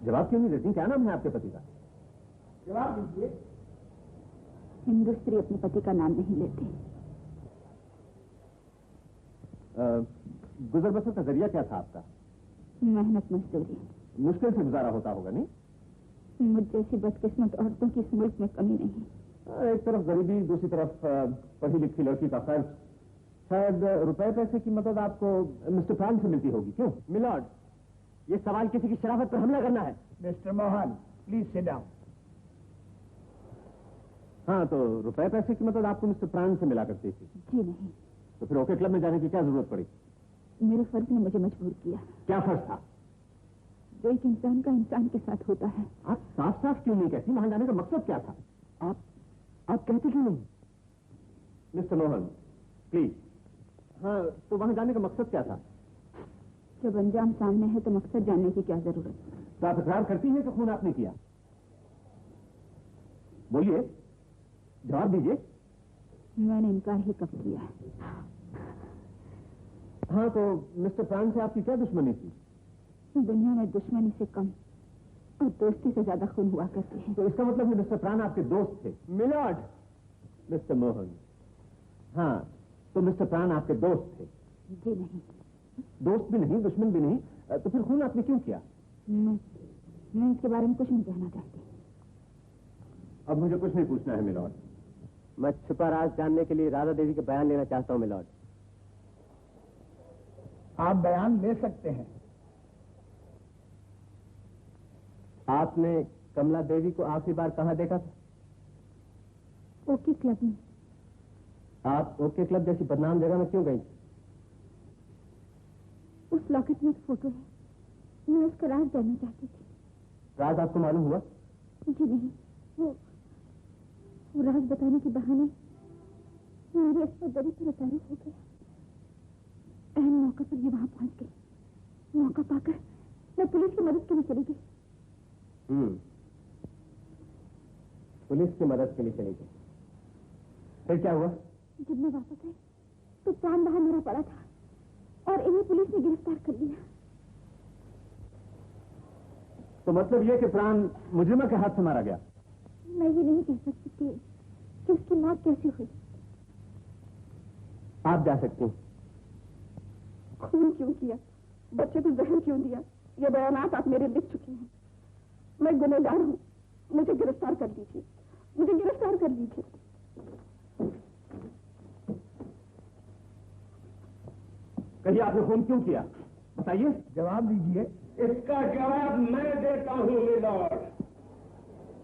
S3: जवाब क्यों नहीं देती? क्या नाम है आपके पति का?
S8: जवाब दीजिए।
S6: हिंदू स्त्री अपने पति का नाम नहीं लेती।
S3: गुजर बसर का जरिया क्या था आपका?
S6: मेहनत मजदूरी।
S3: मुश्किल से गुजारा होता होगा नहीं?
S6: मुझ जैसी बदकिस्मत औरतों की इस मुल्क में कमी नहीं।
S3: एक तरफ गरीबी, दूसरी तरफ पढ़ी लिखी लड़की का खर्च। शायद रुपए पैसे की मदद आपको मिस्टर प्राण से मिलती होगी, क्यों?
S8: मिलॉर्ड,
S3: ये सवाल किसी की शराफत पर हमला करना है।
S8: Mister Mohan, please sit down.
S3: हाँ, तो रुपए पैसे की मदद आपको मिस्टर प्राण से मिला करती थी?
S6: जी नहीं।
S3: तो फिर ओके क्लब में जाने की क्या जरूरत पड़ी?
S6: मेरे फर्ज ने मुझे मजबूर किया।
S3: क्या फर्ज था?
S6: जो एक इंसान का इंसान के साथ होता है।
S3: आप साफ साफ क्यों नहीं कहती? वहां जाने का मकसद क्या था? आप कहते क्यों नहीं? Mister Mohan, please. हाँ, तो वहां जाने का मकसद क्या था?
S6: जब अंजाम सामने है तो मकसद जानने की क्या जरूरत?
S3: तो आप इकरार करती हैं कि खून आपने किया? बोलिए, जवाब दीजिए।
S6: मैंने इनकार ही कब किया?
S3: हाँ, तो मिस्टर प्राण से आपकी क्या दुश्मनी थी?
S6: दुनिया में दुश्मनी से कम और दोस्ती से ज्यादा खून हुआ करती है।
S3: तो इसका मतलब मिस्टर प्राण आपके दोस्त थे?
S8: मिलॉर्ड।
S3: मिस्टर मोहन, हाँ, तो मिस्टर प्राण आपके दोस्त थे?
S6: जी नहीं।
S3: दोस्त भी नहीं, दुश्मन भी नहीं, तो फिर खून आपने क्यों किया?
S6: मैं इसके बारे में कुछ नहीं कहना चाहती।
S3: अब मुझे कुछ नहीं पूछना है मिलॉर्ड। मैं छुपा राज जानने के लिए राधा देवी का बयान लेना चाहता हूँ मिलॉर्ड।
S8: आप बयान ले सकते हैं।
S3: आपने कमला देवी को आखिरी बार कहाँ देखा था?
S6: ओके क्लब में।
S3: आप ओके क्लब जैसी बदनाम जगह में क्यों गई?
S6: उस लॉकेट में एक फोटो है, मैं उसका राज जानना चाहती थी।
S3: राज आपको मालूम हुआ?
S6: जी नहीं, वो राज बताने के बहाने मेरी अस्पताल पर तारुफ हो गया। अहम मौके पर ये वहां पहुंच गई। मौका पाकर मैं पुलिस की मदद के लिए चली गई।
S3: पुलिस की मदद के लिए चली गई, फिर क्या हुआ?
S6: जब मैं वापस आई तो प्राण वहां मेरा पड़ा था और इन्हें पुलिस ने गिरफ्तार कर लिया।
S3: तो मतलब ये कि प्राण मुजरिमा के हाथ से मारा गया?
S6: मैं ये नहीं कह सकती कि उसकी मौत कैसे हुई।
S3: आप जा सकती हैं।
S6: खून क्यों किया, बच्चे को जहर क्यों दिया, ये बयानात आप मेरे लिख चुके हैं। मैं गुनहगार हूँ, मुझे गिरफ्तार कर लीजिए, मुझे गिरफ्तार कर लीजिए।
S3: कहिए आपने खून क्यों किया, बताइए।
S8: जवाब दीजिए।
S9: इसका जवाब मैं देता हूँ मिलॉर्ड।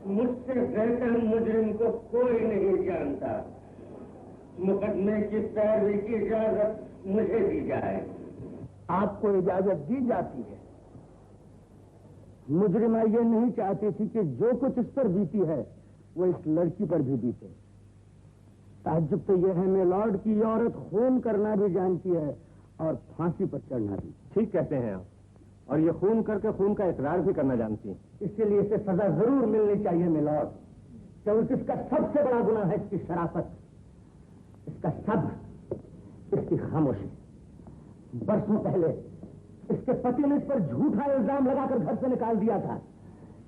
S9: मुझसे बेहतर मुजरिम को कोई नहीं जानता। मुकदमे की पैरवी की इजाजत मुझे दी जाए।
S8: आपको इजाजत दी जाती है।
S3: मुजरिमा ये नहीं चाहती थी कि जो कुछ इस पर बीती है वो इस लड़की पर भी बीते। ताज्जुब तो यह है मिलॉर्ड की औरत खून करना भी जानती है और फांसी पर चढ़ना भी। ठीक कहते हैं आप, और ये खून करके खून का इकरार भी करना जानती है। इसलिए इसे सजा जरूर मिलनी चाहिए मिलॉर्ड, क्योंकि इसका सबसे बड़ा गुनाह है इसकी शराफत, इसका सब्र, इसकी खामोशी। बरसों पहले इसके पति ने इस पर झूठा इल्जाम लगाकर घर से निकाल दिया था।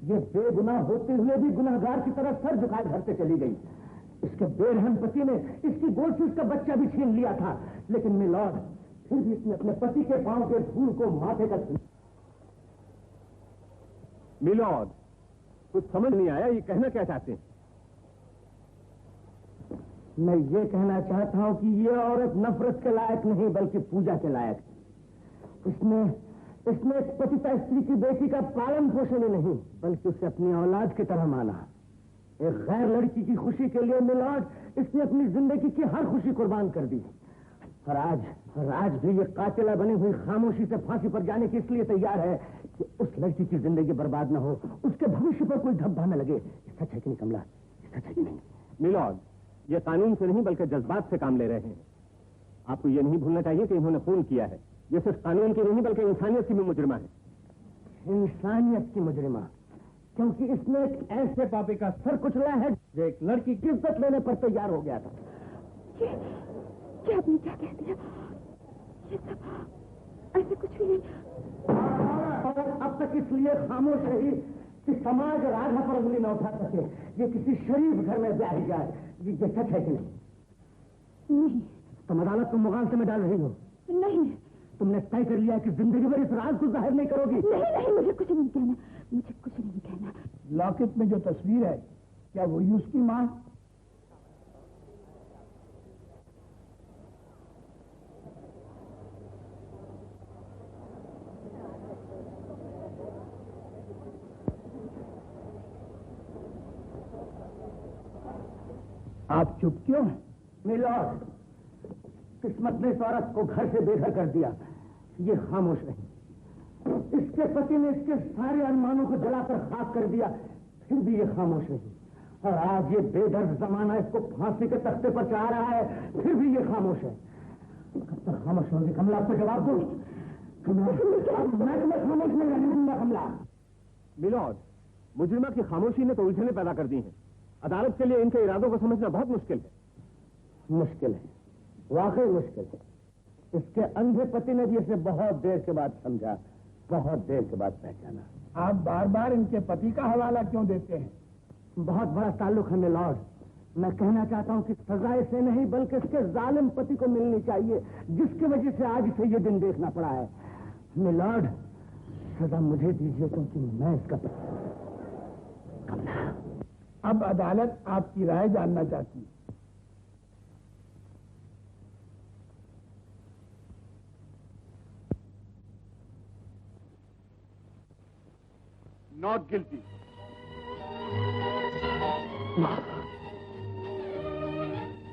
S3: ये बेगुनाह होते हुए भी गुनाहगार की तरह सर झुकाए घर से चली गई। इसके बेरहम पति ने इसकी गोद से उसका बच्चा भी छीन लिया था, लेकिन मिलॉर्ड फिर भी इसने अपने पति के पांव के धूल को माथे का छीना। मिलॉर्ड, कुछ समझ नहीं आया, ये कहना क्या चाहते हैं? मैं ये कहना चाहता हूं कि ये औरत नफरत के लायक नहीं बल्कि पूजा के लायक है। इसने एक पतिता स्त्री की बेटी का पालन पोषण ही नहीं बल्कि उसे अपनी औलाद की तरह माना। एक गैर लड़की की खुशी के लिए मिलॉर्ड इसने अपनी जिंदगी की हर खुशी कुर्बान कर दी। और आज भी ये कातिला बनी हुई खामोशी से फांसी पर जाने के इसलिए तैयार है कि उस लड़की की जिंदगी बर्बाद न हो, उसके भविष्य पर कोई धब्बा न लगे। सच है कि नहीं कमला, सच है कि नहीं? मिलॉर्ड, ये कानून से नहीं बल्कि जज्बात से काम ले रहे हैं। आपको ये नहीं भूलना चाहिए कि इन्होंने खून किया है। ये सिर्फ कानून की नहीं बल्कि इंसानियत की भी मुजरिमा है। इंसानियत की मुजरिमा, क्योंकि इसने एक ऐसे पापी का सर कुचला है जो एक लड़की की इज्जत लेने पर तैयार हो गया था।
S6: क्या आपने क्या कह दिया? ये सब ऐसे कुछ भी नहीं।
S3: और अब तक इसलिए खामोश रही कि समाज राधा पर उंगली न उठा सके। ये किसी शरीफ घर में ब्याह जाए। ये सच है कि नहीं?
S6: नहीं।
S3: तुम अदालत को मुगालसे में डाल रही हो?
S6: नहीं।
S3: तुमने तय कर लिया कि जिंदगी भर इस राज को जाहिर नहीं करोगी?
S6: नहीं, मुझे कुछ नहीं कहना, मुझे कुछ नहीं कहना।
S8: लॉकेट में जो तस्वीर है, क्या वही उसकी मां? आप चुप क्यों हैं?
S3: मिलॉर्ड, किस्मत ने इस औरत को घर से बेघर कर दिया। ये खामोश रही। इसके पति ने इसके सारे अरमानों को जलाकर खाक कर दिया, फिर भी ये खामोश रही। और आज ये बेदर्द जमाना इसको फांसी के तख्ते पर चढ़ा रहा है, फिर भी ये खामोश है। कब तक खामोश होगी कमला? आपको जवाब दो। मैं खामोश नहीं रहने दूंगा कमला। मिलॉर्ड, मुजरिमा की खामोशी ने तो उलझने पैदा कर दी हैं। अदालत के लिए इनके इरादों को समझना बहुत मुश्किल है। मुश्किल है, वाकई मुश्किल है। इसके अंधे पति ने भी इसे बहुत देर के बाद समझा, बहुत देर के बाद पहचाना।
S8: आप बार बार इनके पति का हवाला क्यों देते हैं?
S3: बहुत बड़ा ताल्लुक है मिलॉर्ड। मैं कहना चाहता हूं कि सजा इसे नहीं बल्कि इसके जालिम पति को मिलनी चाहिए, जिसकी वजह से आज इसे ये दिन देखना पड़ा है। मिलॉर्ड, सजा मुझे दीजिए क्योंकि मैं इसका कमला।
S8: अब अदालत आपकी राय जानना चाहती है।
S3: Not guilty.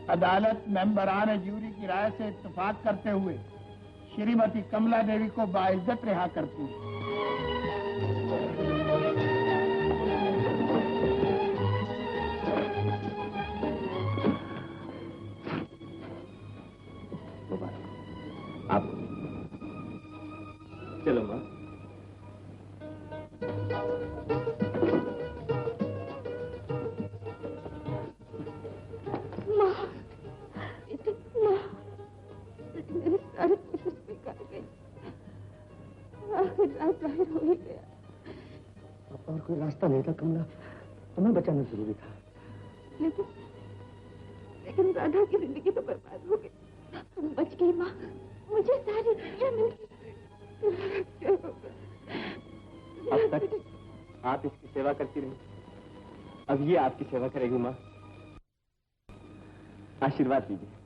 S8: अदालत मेंबरान ज्यूरी की राय से इत्तेफाक करते हुए श्रीमती कमला देवी को बाइज्जत रिहा करती हूँ।
S3: आप चलो माँ।
S6: मेरे सारे कोशिश बेकार गई। आखिर रात जाहिर हो ही गया।
S3: और कोई रास्ता नहीं था कमला, तुम्हें बचाना जरूरी था।
S6: लेकिन राधा की जिंदगी तो बर्बाद हो गई। तुम बच गई माँ, मुझे सारी दुनिया मिल गई।
S3: अब तक आप इसकी सेवा करती रही, अब ये आपकी सेवा करेगी माँ। आशीर्वाद दीजिए।